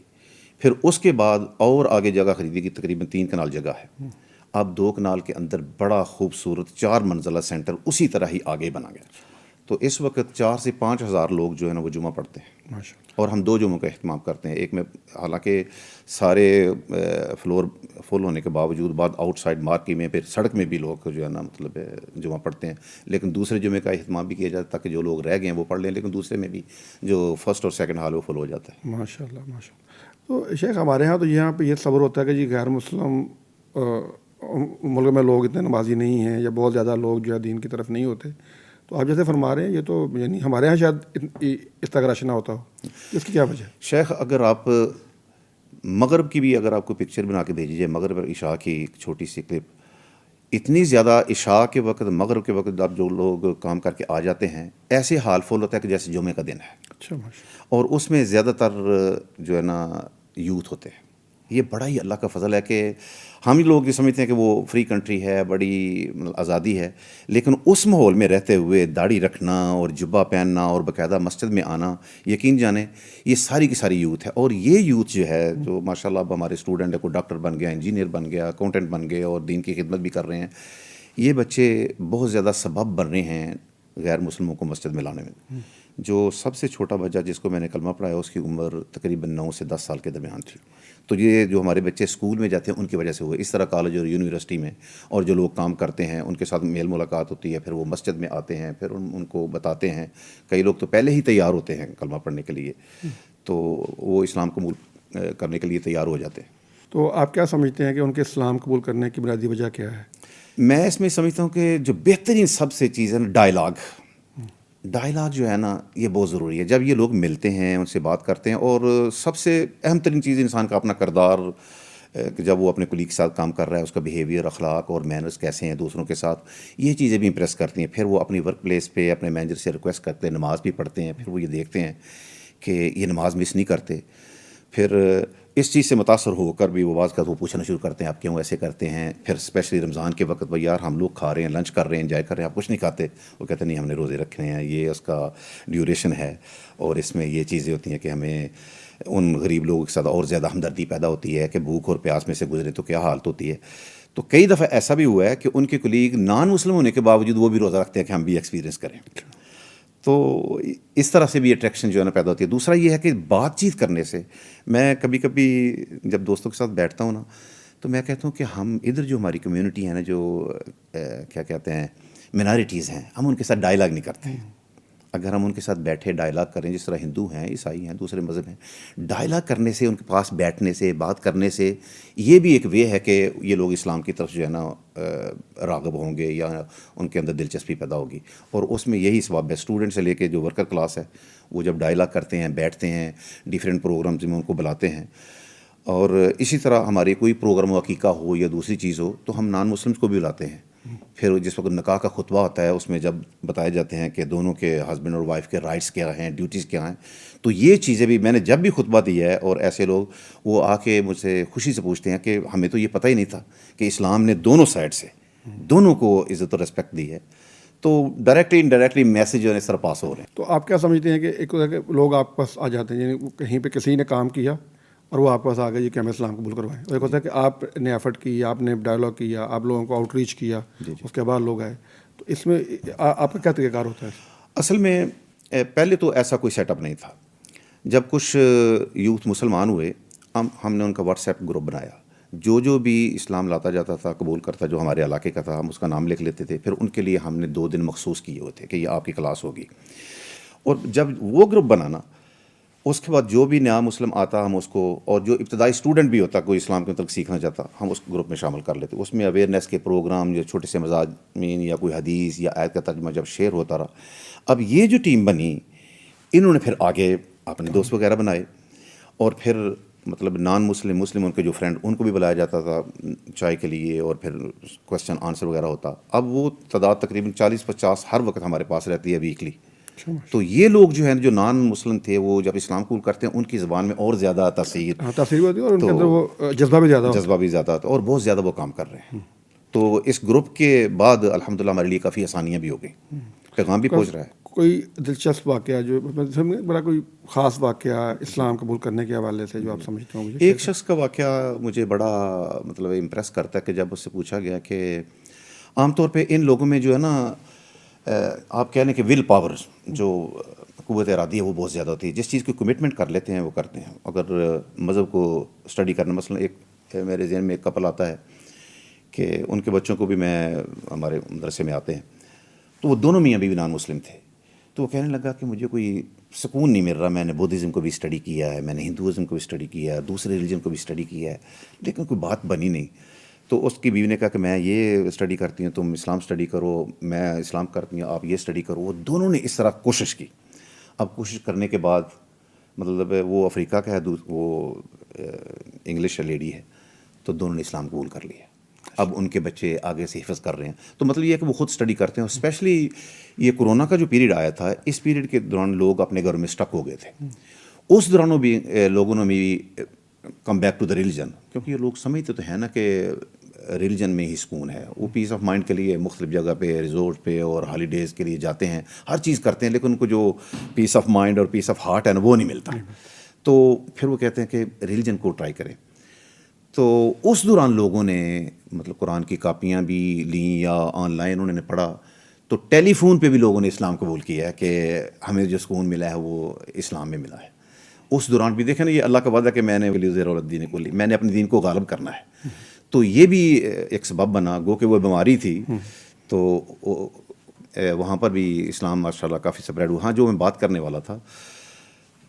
پھر اس کے بعد اور آگے جگہ خریدی گئی. تقریباً 3 کنال جگہ ہے. اب 2 کنال کے اندر بڑا خوبصورت 4 منزلہ سینٹر اسی طرح ہی آگے بنا گیا. تو اس وقت 4 سے 5 ہزار لوگ جو ہے نا وہ جمعہ پڑھتے ہیں. اور ہم 2 جمعوں کا اہتمام کرتے ہیں. ایک میں حالانکہ سارے فلور فل ہونے کے باوجود بعد آؤٹ سائڈ مارکی میں پھر سڑک میں بھی لوگ جو ہے نا مطلب جمعہ پڑھتے ہیں. لیکن دوسرے جمعے کا اہتمام بھی کیا جاتا ہے تاکہ جو لوگ رہ گئے ہیں وہ پڑھ لیں. لیکن دوسرے میں بھی جو فرسٹ اور سیکنڈ ہال وہ فل ہو جاتا ہے. ماشاء اللہ ماشاء اللہ. تو شیخ ہمارے یہاں تو یہاں پہ یہ صبر ہوتا ہے کہ جی غیر مسلم ملک میں لوگ اتنے نمازی نہیں ہیں یا بہت زیادہ لوگ جو ہے دین کی طرف نہیں ہوتے. تو آپ جیسے فرما رہے ہیں یہ تو یعنی ہمارے یہاں شاید اس طرح رش نہ ہوتا ہو. اس کی کیا وجہ ہے شیخ؟ اگر آپ مغرب کی بھی اگر آپ کو پکچر بنا کے بھیجیے، مغرب اور عشاء کی ایک چھوٹی سی کلپ، اتنی زیادہ عشاء کے وقت مغرب کے وقت اب جو لوگ کام کر کے آ جاتے ہیں ایسے حال فل ہوتا ہے کہ جیسے جمعے کا دن ہے. اچھا. اور اس میں زیادہ تر جو ہے نا یوتھ ہوتے ہیں. یہ بڑا ہی اللہ کا فضل ہے کہ ہم لوگ یہ سمجھتے ہیں کہ وہ فری کنٹری ہے، بڑی آزادی ہے، لیکن اس ماحول میں رہتے ہوئے داڑھی رکھنا اور جبہ پہننا اور باقاعدہ مسجد میں آنا، یقین جانیں یہ ساری کی ساری یوتھ ہے. اور یہ یوتھ جو ہے جو ماشاء اللہ اب ہمارے اسٹوڈنٹ ہے، کوئی ڈاکٹر بن گیا، انجینئر بن گیا، اکاؤنٹنٹ بن گئے اور دین کی خدمت بھی کر رہے ہیں. یہ بچے بہت زیادہ سبب بن رہے ہیں غیر مسلموں کو مسجد میں لانے میں. جو سب سے چھوٹا بچہ جس کو میں نے کلمہ پڑھایا اس کی عمر تقریباً 9 سے 10 سال کے درمیان تھی. تو یہ جو ہمارے بچے اسکول میں جاتے ہیں ان کی وجہ سے ہوئے. اس طرح کالج اور یونیورسٹی میں اور جو لوگ کام کرتے ہیں ان کے ساتھ میل ملاقات ہوتی ہے، پھر وہ مسجد میں آتے ہیں، پھر ان کو بتاتے ہیں. کئی لوگ تو پہلے ہی تیار ہوتے ہیں کلمہ پڑھنے کے لیے، تو وہ اسلام قبول کرنے کے لیے تیار ہو جاتے ہیں. تو آپ کیا سمجھتے ہیں کہ ان کے اسلام قبول کرنے کی بنیادی وجہ کیا ہے؟ میں اس میں سمجھتا ہوں کہ جو بہترین سب سے چیز ہے نا ڈائلاگ جو ہے نا یہ بہت ضروری ہے. جب یہ لوگ ملتے ہیں ان سے بات کرتے ہیں، اور سب سے اہم ترین چیز انسان کا اپنا کردار، جب وہ اپنے کلیگ کے ساتھ کام کر رہا ہے اس کا بیہیویئر، اخلاق اور مینرز کیسے ہیں دوسروں کے ساتھ، یہ چیزیں بھی امپریس کرتی ہیں. پھر وہ اپنی ورک پلیس پہ اپنے مینیجر سے ریکویسٹ کرتے ہیں، نماز بھی پڑھتے ہیں. پھر وہ یہ دیکھتے ہیں کہ یہ نماز مس نہیں کرتے. پھر اس چیز سے متاثر ہو کر بھی وہ بعض کا وہ پوچھنا شروع کرتے ہیں آپ کیوں ایسے کرتے ہیں. پھر اسپیشلی رمضان کے وقت بھائی یار ہم لوگ کھا رہے ہیں، لنچ کر رہے ہیں، انجوائے کر رہے ہیں، آپ کچھ نہیں کھاتے. وہ کہتے ہیں نہیں ہم نے روزے رکھنے ہیں، یہ اس کا ڈیوریشن ہے اور اس میں یہ چیزیں ہوتی ہیں کہ ہمیں ان غریب لوگوں کے ساتھ اور زیادہ ہمدردی پیدا ہوتی ہے کہ بھوک اور پیاس میں سے گزرے تو کیا حالت ہوتی ہے. تو کئی دفعہ ایسا بھی ہوا ہے کہ ان کے کلیگ نان مسلم ہونے کے باوجود وہ بھی روزہ رکھتے ہیں کہ ہم بھی ایکسپیرینس کریں. تو اس طرح سے بھی اٹریکشن جو ہے نا پیدا ہوتی ہے. دوسرا یہ ہے کہ بات چیت کرنے سے، میں کبھی کبھی جب دوستوں کے ساتھ بیٹھتا ہوں نا تو میں کہتا ہوں کہ ہم ادھر جو ہماری کمیونٹی ہے نا، جو کیا کہتے ہیں منارٹیز ہیں، ہم ان کے ساتھ ڈائلاگ نہیں کرتے ہیں. اگر ہم ان کے ساتھ بیٹھے ڈائلاگ کریں، جس طرح ہندو ہیں، عیسائی ہیں، دوسرے مذہب ہیں، ڈائلاگ کرنے سے، ان کے پاس بیٹھنے سے، بات کرنے سے، یہ بھی ایک وے ہے کہ یہ لوگ اسلام کی طرف جو ہے نا راغب ہوں گے یا ان کے اندر دلچسپی پیدا ہوگی. اور اس میں یہی سبب ہے. اسٹوڈنٹ سے لے کے جو ورکر کلاس ہے وہ جب ڈائلاگ کرتے ہیں، بیٹھتے ہیں، ڈیفرینٹ پروگرامز میں ان کو بلاتے ہیں. اور اسی طرح ہمارے کوئی پروگرام و عقیقہ ہو یا دوسری چیز ہو تو ہم نان مسلمس کو بھی بلاتے ہیں. پھر جس وقت نکاح کا خطبہ ہوتا ہے اس میں جب بتائے جاتے ہیں کہ دونوں کے ہسبینڈ اور وائف کے رائٹس کیا ہیں، ڈیوٹیز کیا ہیں، تو یہ چیزیں بھی میں نے جب بھی خطبہ دیا ہے اور ایسے لوگ وہ آ کے مجھ سے خوشی سے پوچھتے ہیں کہ ہمیں تو یہ پتہ ہی نہیں تھا کہ اسلام نے دونوں سائڈ سے دونوں کو عزت و رسپیکٹ دی ہے. تو ڈائریکٹلی انڈائریکٹلی میسیج جو ہے اس طرح پاس ہو رہے ہیں. تو آپ کیا سمجھتے ہیں کہ ایک لوگ آپ کے پاس آ جاتے ہیں، یعنی کہیں پہ کسی نے کام کیا اور وہ آپ کے پاس آ گئے کہ ہمیں اسلام قبول کروائیں. اور ایک ہوتا ہے کہ آپ نے ایفرٹ کی، آپ نے ڈائلاگ کیا، آپ لوگوں کو آؤٹ ریچ کیا، اس کے بعد لوگ آئے. تو اس میں آپ کا کیا طریقہ کار ہوتا ہے؟ اصل میں پہلے تو ایسا کوئی سیٹ اپ نہیں تھا. جب کچھ یوتھ مسلمان ہوئے ہم نے ان کا واٹس ایپ گروپ بنایا. جو بھی اسلام لاتا جاتا تھا، قبول کرتا، جو ہمارے علاقے کا تھا، ہم اس کا نام لکھ لیتے تھے. پھر ان کے لیے ہم نے 2 دن مخصوص کیے ہوئے تھے کہ یہ آپ کی کلاس ہوگی. اور جب وہ گروپ بنانا، اس کے بعد جو بھی نیا مسلم آتا ہم اس کو، اور جو ابتدائی اسٹوڈنٹ بھی ہوتا کوئی اسلام کے متعلق سیکھنا چاہتا، ہم اس گروپ میں شامل کر لیتے. اس میں اویئرنیس کے پروگرام یا چھوٹے سے مضامین یا کوئی حدیث یا آیت کا ترجمہ جب شیئر ہوتا رہا. اب یہ جو ٹیم بنی، انہوں نے پھر آگے اپنے دوست وغیرہ بنائے، اور پھر مطلب نان مسلم ان کے جو فرینڈ ان کو بھی بلایا جاتا تھا چائے کے لیے، اور پھر کوسچن آنسر وغیرہ ہوتا. اب وہ تعداد تقریباً 40-50 ہر وقت ہمارے پاس رہتی ہے ویکلی. تو یہ لوگ جو ہیں جو نان مسلم تھے وہ جب اسلام قبول کرتے ہیں ان کی زبان میں اور زیادہ تاثیر ہوتی ہے، اور ان کے اندر وہ جذبہ بھی زیادہ ہوتا ہے اور بہت زیادہ وہ کام کر رہے ہیں. تو اس گروپ کے بعد الحمدللہ ہمارے لیے کافی آسانیاں بھی ہو گئیں, پیغام بھی پہنچ رہا ہے. کوئی دلچسپ واقعہ جو بڑا کوئی خاص واقعہ اسلام قبول کرنے کے حوالے سے جو آپ سمجھتے ہوں؟ ایک شخص کا واقعہ مجھے بڑا مطلب امپریس کرتا ہے کہ جب اس سے پوچھا گیا کہ عام طور پہ ان لوگوں میں جو ہے نا آپ کہہ لیں کہ ول پاور, جو قوت ارادی ہے وہ بہت زیادہ ہوتی ہے. جس چیز کی کمٹمنٹ کر لیتے ہیں وہ کرتے ہیں. اگر مذہب کو اسٹڈی کرنا, مثلا ایک میرے ذہن میں ایک کپل آتا ہے کہ ان کے بچوں کو بھی میں ہمارے مدرسے میں آتے ہیں, تو وہ دونوں میاں بیوی نان مسلم تھے. تو وہ کہنے لگا کہ مجھے کوئی سکون نہیں مل رہا, میں نے بدھزم کو بھی اسٹڈی کیا ہے, میں نے ہندوازم کو بھی اسٹڈی کیا ہے, دوسرے ریلیجن کو بھی اسٹڈی کیا ہے, لیکن کوئی بات بنی نہیں. تو اس کی بیوی نے کہا کہ میں یہ اسٹڈی کرتی ہوں, تم اسلام اسٹڈی کرو, میں اسلام کرتی ہوں, آپ یہ اسٹڈی کرو. وہ دونوں نے اس طرح کوشش کی. اب کوشش کرنے کے بعد مطلب وہ افریقہ کا ہے, وہ انگلش لیڈی ہے, تو دونوں نے اسلام قبول کر لیا. اب ان کے بچے آگے سے حفظ کر رہے ہیں. تو مطلب یہ ہے کہ وہ خود اسٹڈی کرتے ہیں. اسپیشلی یہ کورونا کا جو پیریڈ آیا تھا, اس پیریڈ کے دوران لوگ اپنے گھروں میں اسٹک ہو گئے تھے. اس دورانوں بھی لوگوں نے بھی come back to the religion, کیونکہ یہ لوگ سمجھتے تو ہیں نا کہ ریلیجن میں ہی سکون ہے. وہ پیس آف مائنڈ کے لیے مختلف جگہ پہ, ریزورٹ پہ اور ہالیڈیز کے لیے جاتے ہیں, ہر چیز کرتے ہیں, لیکن ان کو جو پیس آف مائنڈ اور پیس آف ہارٹ ہے نا وہ نہیں ملتا. تو پھر وہ کہتے ہیں کہ ریلیجن کو ٹرائی کریں. تو اس دوران لوگوں نے مطلب قرآن کی کاپیاں بھی لیں یا آن لائن انہوں نے پڑھا. تو ٹیلی فون پہ بھی لوگوں نے اسلام قبول کیا ہے کہ ہمیں جو سکون ملا ہے وہ اسلام میں ملا ہے. اس دوران بھی دیکھیں نا, یہ اللہ کا وعدہ کہ میں نے الدین کو لی, میں نے اپنے دین کو غالب کرنا ہے. تو یہ بھی ایک سبب بنا. گو کہ وہ بیماری تھی تو وہاں پر بھی اسلام ماشاء اللہ کافی سپریڈ ہوا. ہاں, جو میں بات کرنے والا تھا,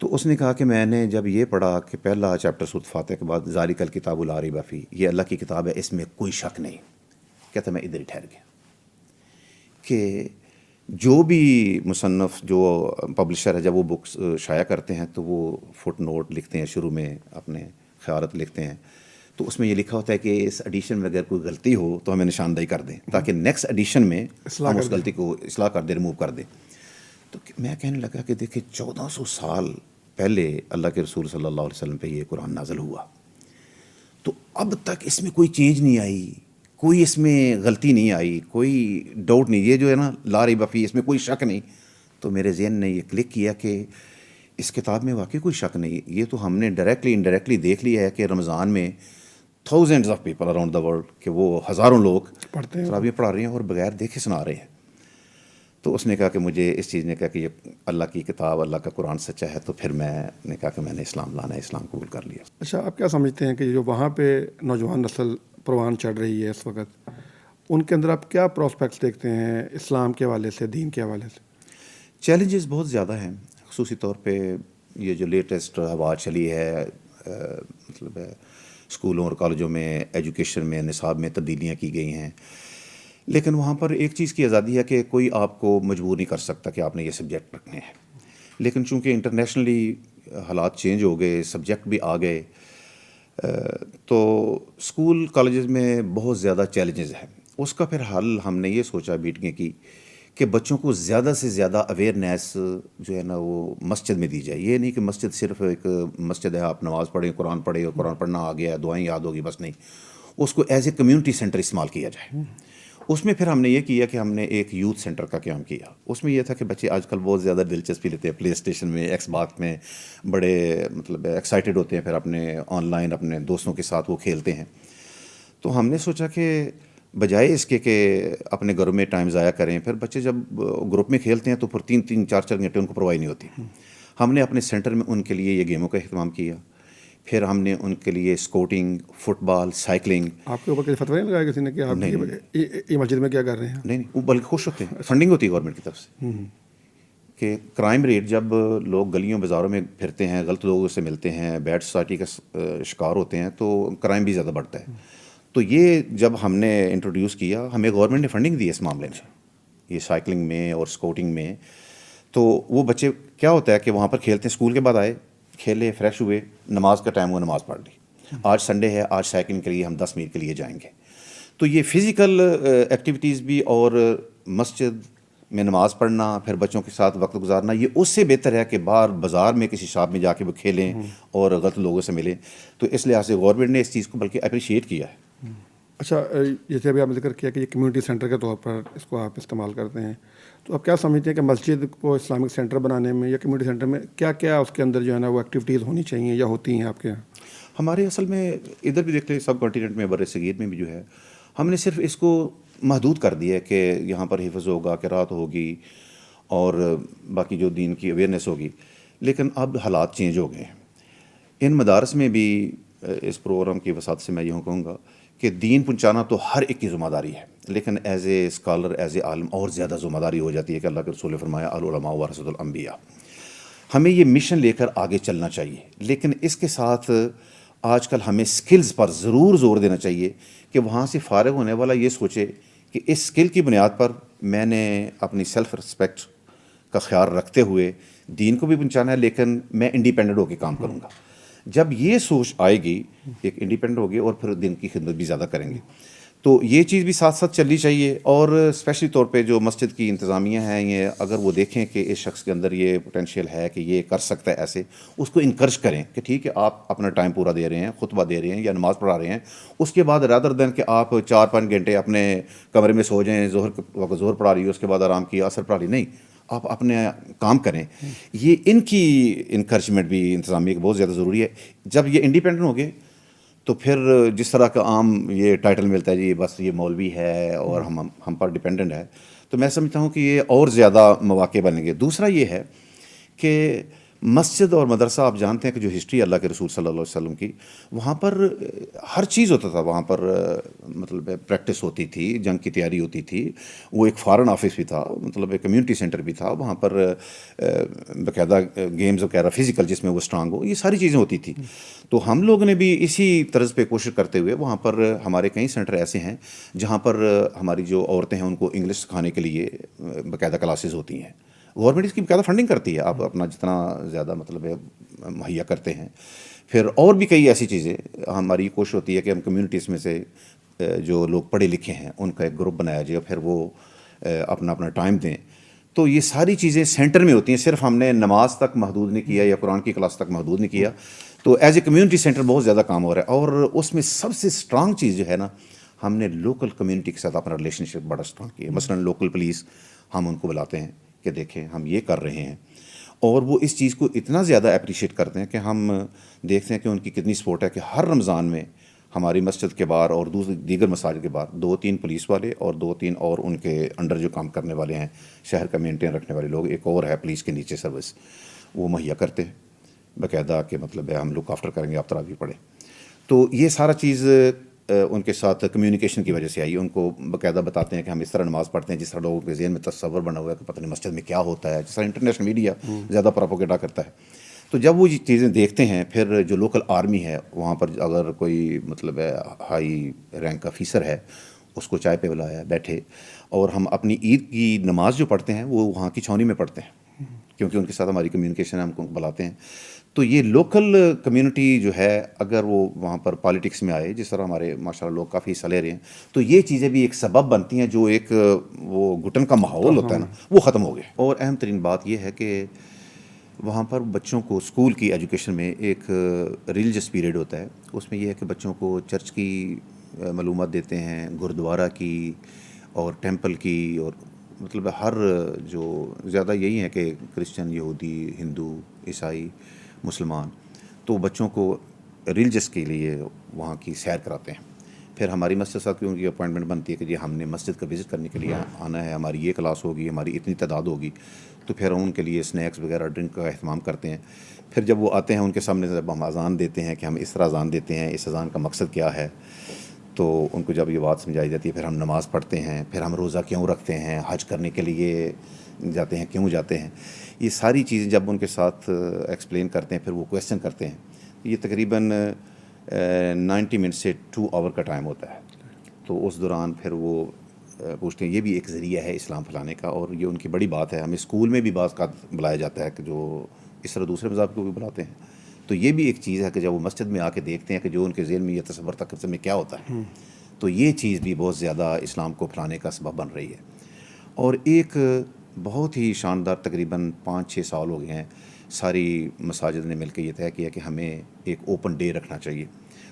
تو اس نے کہا کہ میں نے جب یہ پڑھا کہ پہلا چیپٹر سورۃ فاتحہ کے بعد ذالک الکتاب لا ریب فیہ, یہ اللہ کی کتاب ہے, اس میں کوئی شک نہیں, کہتا میں ادھر ہی ٹھہر گیا. کہ جو بھی مصنف, جو پبلشر ہے, جب وہ بکس شائع کرتے ہیں تو وہ فٹ نوٹ لکھتے ہیں, شروع میں اپنے خیارت لکھتے ہیں. تو اس میں یہ لکھا ہوتا ہے کہ اس ایڈیشن میں اگر کوئی غلطی ہو تو ہمیں نشاندہی کر دیں, تاکہ نیکسٹ ایڈیشن میں ہم اس غلطی کو اصلاح کر دیں, ریموو کر دیں. تو میں کہنے لگا کہ دیکھیں 1400 سال پہلے اللہ کے رسول صلی اللہ علیہ وسلم پہ یہ قرآن نازل ہوا, تو اب تک اس میں کوئی چینج نہیں آئی, کوئی اس میں غلطی نہیں آئی, کوئی ڈاؤٹ نہیں, یہ جو ہے نا لا ریب فیہ, اس میں کوئی شک نہیں. تو میرے ذہن نے یہ کلک کیا کہ اس کتاب میں واقعی کوئی شک نہیں. یہ تو ہم نے ڈائریکٹلی انڈائریکٹلی دیکھ لیا ہے کہ رمضان میں thousands of people around the world, کہ وہ ہزاروں لوگ تراویح پڑھا رہے ہیں اور بغیر دیکھے سنا رہے ہیں. تو اس نے کہا کہ مجھے اس چیز نے کہا کہ یہ اللہ کی کتاب, اللہ کا قرآن سچا ہے. تو پھر میں نے کہا کہ میں نے اسلام لانا ہے, اسلام قبول کر لیا. اچھا, آپ کیا سمجھتے ہیں کہ جو وہاں پہ نوجوان نسل پروان چڑھ رہی ہے اس وقت, ان کے اندر آپ کیا پراسپیکٹس دیکھتے ہیں اسلام کے حوالے سے, دین کے حوالے سے؟ چیلنجز بہت زیادہ ہیں, خصوصی طور پہ یہ جو لیٹسٹ ہوا چلی ہے, مطلب اسکولوں اور کالجوں میں ایجوکیشن میں نصاب میں تبدیلیاں کی گئی ہیں. لیکن وہاں پر ایک چیز کی آزادی ہے کہ کوئی آپ کو مجبور نہیں کر سکتا کہ آپ نے یہ سبجیکٹ رکھنے ہیں. لیکن چونکہ انٹرنیشنلی حالات چینج ہو گئے, سبجیکٹ بھی آ گئے, تو اسکول کالجز میں بہت زیادہ چیلنجز ہیں. اس کا پھر حل ہم نے یہ سوچا میٹنگیں کی کہ بچوں کو زیادہ سے زیادہ اویئرنیس جو ہے نا وہ مسجد میں دی جائے. یہ نہیں کہ مسجد صرف ایک مسجد ہے, آپ نماز پڑھیں, قرآن پڑھیں اور قرآن پڑھنا آ گیا ہے, دعائیں یاد ہوگی, بس نہیں. اس کو ایز اے کمیونٹی سینٹر استعمال کیا جائے. اس میں پھر ہم نے یہ کیا کہ ہم نے ایک یوتھ سینٹر کا قیام کیا. اس میں یہ تھا کہ بچے آج کل بہت زیادہ دلچسپی لیتے ہیں پلے اسٹیشن میں, ایکس باکس میں, بڑے مطلب ایکسائٹیڈ ہوتے ہیں, پھر اپنے آن لائن اپنے دوستوں کے ساتھ وہ کھیلتے ہیں. تو ہم نے سوچا کہ بجائے اس کے کہ اپنے گھروں میں ٹائم ضائع کریں, پھر بچے جب گروپ میں کھیلتے ہیں تو پھر 3-3 4-4 گھنٹے ان کو پرووائڈ نہیں ہوتی. ہم نے اپنے سینٹر میں ان کے لیے یہ گیموں کا اہتمام کیا. پھر ہم نے ان کے لیے اسکوٹنگ, فٹ بال, سائیکلنگ. آپ کے اوپر کوئی فتویٰ نہیں لگایا کسی نے کہ آپ یہ مسجد میں کیا کر رہے ہیں؟ نہیں, وہ بلکہ خوش ہوتے ہیں, فنڈنگ ہوتی ہے گورنمنٹ کی طرف سے. کہ کرائم ریٹ, جب لوگ گلیوں بازاروں میں پھرتے ہیں, غلط لوگوں سے ملتے ہیں, بیڈ سوسائٹی کا شکار ہوتے ہیں, تو کرائم بھی زیادہ بڑھتا ہے. تو یہ جب ہم نے انٹروڈیوس کیا, ہمیں گورنمنٹ نے فنڈنگ دی اس معاملے میں, یہ سائیکلنگ میں اور اسکوٹنگ میں. تو وہ بچے کیا ہوتا ہے کہ وہاں پر کھیلتے ہیں, اسکول کے بعد آئے, کھیلے, فریش ہوئے, نماز کا ٹائم ہوا, نماز پڑھ لی. آج سنڈے ہے, آج سائیکلنگ کے لیے ہم 10 میل کے لیے جائیں گے. تو یہ فزیکل ایکٹیویٹیز بھی اور مسجد میں نماز پڑھنا, پھر بچوں کے ساتھ وقت گزارنا, یہ اس سے بہتر ہے کہ باہر بازار میں کسی شاپ میں جا کے وہ کھیلیں اور غلط لوگوں سے ملیں. تو اس لحاظ سے گورنمنٹ نے اس چیز کو بلکہ اپریشیٹ کیا ہے. اچھا، جیسے ابھی آپ نے ذکر کیا کہ یہ کمیونٹی سینٹر کے طور پر اس کو آپ استعمال کرتے ہیں، تو آپ کیا سمجھتے ہیں کہ مسجد کو اسلامک سینٹر بنانے میں یا کمیونٹی سینٹر میں کیا کیا اس کے اندر جو ہے نا وہ ایکٹیویٹیز ہونی چاہیے یا ہوتی ہیں آپ کے یہاں؟ ہمارے اصل میں ادھر بھی دیکھ لیں، سب کانٹیننٹ میں، بر صغیر میں بھی جو ہے، ہم نے صرف اس کو محدود کر دیا ہے کہ یہاں پر حفظ ہوگا، قرات ہوگی اور باقی جو دین کی اویئرنیس ہوگی. لیکن اب حالات چینج ہو گئے ہیں. ان مدارس میں بھی اس پروگرام کی وسعت سے میں یوں کہوں گا کہ دین پہنچانا تو ہر ایک کی ذمہ داری ہے، لیکن as a scholar, as a عالم اور زیادہ ذمہ داری ہو جاتی ہے کہ اللہ کے رسول نے فرمایا العلماء ورثۃ الانبیاء. ہمیں یہ مشن لے کر آگے چلنا چاہیے، لیکن اس کے ساتھ آج کل ہمیں سکلز پر ضرور زور دینا چاہیے کہ وہاں سے فارغ ہونے والا یہ سوچے کہ اس سکل کی بنیاد پر میں نے اپنی سیلف رسپیکٹ کا خیال رکھتے ہوئے دین کو بھی پہنچانا ہے، لیکن میں انڈیپینڈنٹ ہو کے کام کروں گا. جب یہ سوچ آئے گی، ایک انڈیپینڈنٹ ہوگی اور پھر دین کی خدمت بھی زیادہ کریں گے. تو یہ چیز بھی ساتھ ساتھ چلنی چاہیے. اور اسپیشلی طور پہ جو مسجد کی انتظامیہ ہیں، یہ اگر وہ دیکھیں کہ اس شخص کے اندر یہ پوٹینشیل ہے کہ یہ کر سکتا ہے ایسے، اس کو انکرج کریں کہ ٹھیک ہے آپ اپنا ٹائم پورا دے رہے ہیں، خطبہ دے رہے ہیں یا نماز پڑھا رہے ہیں، اس کے بعد رادر دین کہ آپ 4-5 گھنٹے اپنے کمرے میں سو جائیں، ظہر پڑھا رہی ہے، اس کے بعد آرام کیا، عصر پڑھا لی، نہیں، آپ اپنے کام کریں. یہ ان کی انکرجمنٹ بھی انتظامیہ کی بہت زیادہ ضروری ہے. جب یہ انڈیپینڈنٹ ہو گئے تو پھر جس طرح کا عام یہ ٹائٹل ملتا ہے جی بس یہ مولوی ہے اور ہم پر ڈیپینڈنٹ ہے، تو میں سمجھتا ہوں کہ یہ اور زیادہ مواقع بنیں گے. دوسرا یہ ہے کہ مسجد اور مدرسہ، آپ جانتے ہیں کہ جو ہسٹری اللہ کے رسول صلی اللہ علیہ وسلم کی، وہاں پر ہر چیز ہوتا تھا. وہاں پر مطلب پریکٹس ہوتی تھی، جنگ کی تیاری ہوتی تھی، وہ ایک فارن آفس بھی تھا، مطلب ایک کمیونٹی سینٹر بھی تھا وہاں پر، باقاعدہ گیمز وغیرہ فزیکل جس میں وہ اسٹرانگ ہو، یہ ساری چیزیں ہوتی تھی. تو ہم لوگ نے بھی اسی طرز پہ کوشش کرتے ہوئے وہاں پر ہمارے کئی سینٹر ایسے ہیں جہاں پر ہماری جو عورتیں ہیں ان کو انگلش سکھانے کے لیے باقاعدہ کلاسز ہوتی ہیں. گورنمنٹ اس کی باقاعدہ فنڈنگ کرتی ہے، آپ اپنا جتنا زیادہ مطلب مہیا کرتے ہیں. پھر اور بھی کئی ایسی چیزیں ہماری کوشش ہوتی ہے کہ ہم کمیونٹیز میں سے جو لوگ پڑھے لکھے ہیں ان کا ایک گروپ بنایا جائے، پھر وہ اپنا اپنا ٹائم دیں. تو یہ ساری چیزیں سینٹر میں ہوتی ہیں، صرف ہم نے نماز تک محدود نہیں کیا یا قرآن کی کلاس تک محدود نہیں کیا. تو ایز اے کمیونٹی سینٹر بہت زیادہ کام ہو رہا ہے. اور اس میں سب سے اسٹرانگ چیز جو ہے نا، ہم نے لوکل کمیونٹی کے ساتھ اپنا ریلیشن شپ بڑا اسٹرانگ کیا. مثلا لوکل پولیس، ہم ان کو بلاتے ہیں کہ دیکھیں ہم یہ کر رہے ہیں، اور وہ اس چیز کو اتنا زیادہ اپریشیٹ کرتے ہیں کہ ہم دیکھتے ہیں کہ ان کی کتنی سپورٹ ہے کہ ہر رمضان میں ہماری مسجد کے باہر اور دیگر مساجد کے باہر 2-3 پولیس والے اور 2-3 اور ان کے انڈر جو کام کرنے والے ہیں، شہر کا مینٹین رکھنے والے لوگ، ایک اور ہے پولیس کے نیچے سروس، وہ مہیا کرتے ہیں باقاعدہ کہ مطلب ہے ہم لوگ آفٹر کریں گے، آپ تراویح پڑھیں. تو یہ سارا چیز ان کے ساتھ کمیونیکیشن کی وجہ سے آئی. ان کو باقاعدہ بتاتے ہیں کہ ہم اس طرح نماز پڑھتے ہیں جس طرح لوگوں کے ذہن میں تصور بنا ہوا ہے کہ پتہ نہیں مسجد میں کیا ہوتا ہے، جس طرح انٹرنیشنل میڈیا زیادہ پروپیگنڈا کرتا ہے. تو جب وہ یہ چیزیں دیکھتے ہیں، پھر جو لوکل آرمی ہے وہاں پر اگر کوئی مطلب ہے ہائی رینک آفیسر ہے، اس کو چائے پہ بلایا، بیٹھے، اور ہم اپنی عید کی نماز جو پڑھتے ہیں وہ وہاں کی چھاؤنی میں پڑھتے ہیں کیونکہ ان کے ساتھ ہماری کمیونیکیشن ہے، ہم کو بلاتے ہیں. تو یہ لوکل کمیونٹی جو ہے اگر وہ وہاں پر پالیٹکس میں آئے، جس طرح ہمارے ماشاء اللہ لوگ کافی حصہ لے رہے ہیں، تو یہ چیزیں بھی ایک سبب بنتی ہیں. جو ایک وہ گھٹن کا ماحول ہوتا ہے نا، وہ ختم ہو گیا. اور اہم ترین بات یہ ہے کہ وہاں پر بچوں کو اسکول کی ایجوکیشن میں ایک ریلیجس پیریڈ ہوتا ہے. اس میں یہ ہے کہ بچوں کو چرچ کی معلومات دیتے ہیں، گرودوارا کی اور ٹیمپل کی، اور مطلب ہر جو زیادہ یہی ہے کہ کرسچن، یہودی، ہندو، عیسائی، مسلمان، تو بچوں کو ریلیجس کے لیے وہاں کی سیر کراتے ہیں. پھر ہماری مسجد ساتھ کی ان کی اپوائنٹمنٹ بنتی ہے کہ جی ہم نے مسجد کا وزٹ کرنے کے لیے آنا ہے، ہماری یہ کلاس ہوگی، ہماری اتنی تعداد ہوگی. تو پھر ان کے لیے اسنیکس وغیرہ ڈرنک کا اہتمام کرتے ہیں. پھر جب وہ آتے ہیں ان کے سامنے جب ہم اذان دیتے ہیں کہ ہم اس طرح اذان دیتے ہیں، اس اذان کا مقصد کیا ہے، تو ان کو جب یہ بات سمجھائی جاتی ہے، پھر ہم نماز پڑھتے ہیں، پھر ہم روزہ کیوں رکھتے ہیں، حج کرنے کے لیے جاتے ہیں، کیوں جاتے ہیں. یہ ساری چیزیں جب ان کے ساتھ ایکسپلین کرتے ہیں، پھر وہ کویشچن کرتے ہیں. یہ تقریباً 90 منٹ سے 2 آور کا ٹائم ہوتا ہے. تو اس دوران پھر وہ پوچھتے ہیں. یہ بھی ایک ذریعہ ہے اسلام پھیلانے کا، اور یہ ان کی بڑی بات ہے. ہمیں اسکول میں بھی بعض کا بلایا جاتا ہے کہ جو اس طرح دوسرے مذاہب کو بھی بلاتے ہیں. تو یہ بھی ایک چیز ہے کہ جب وہ مسجد میں آ کے دیکھتے ہیں کہ جو ان کے ذہن میں یہ تصور تک میں کیا ہوتا ہے، تو یہ چیز بھی بہت زیادہ اسلام کو پھیلانے کا سبب بن رہی ہے. اور ایک بہت ہی شاندار، تقریباً 5-6 سال ہو گئے ہیں، ساری مساجد نے مل کے یہ طے کیا کہ ہمیں ایک اوپن ڈے رکھنا چاہیے.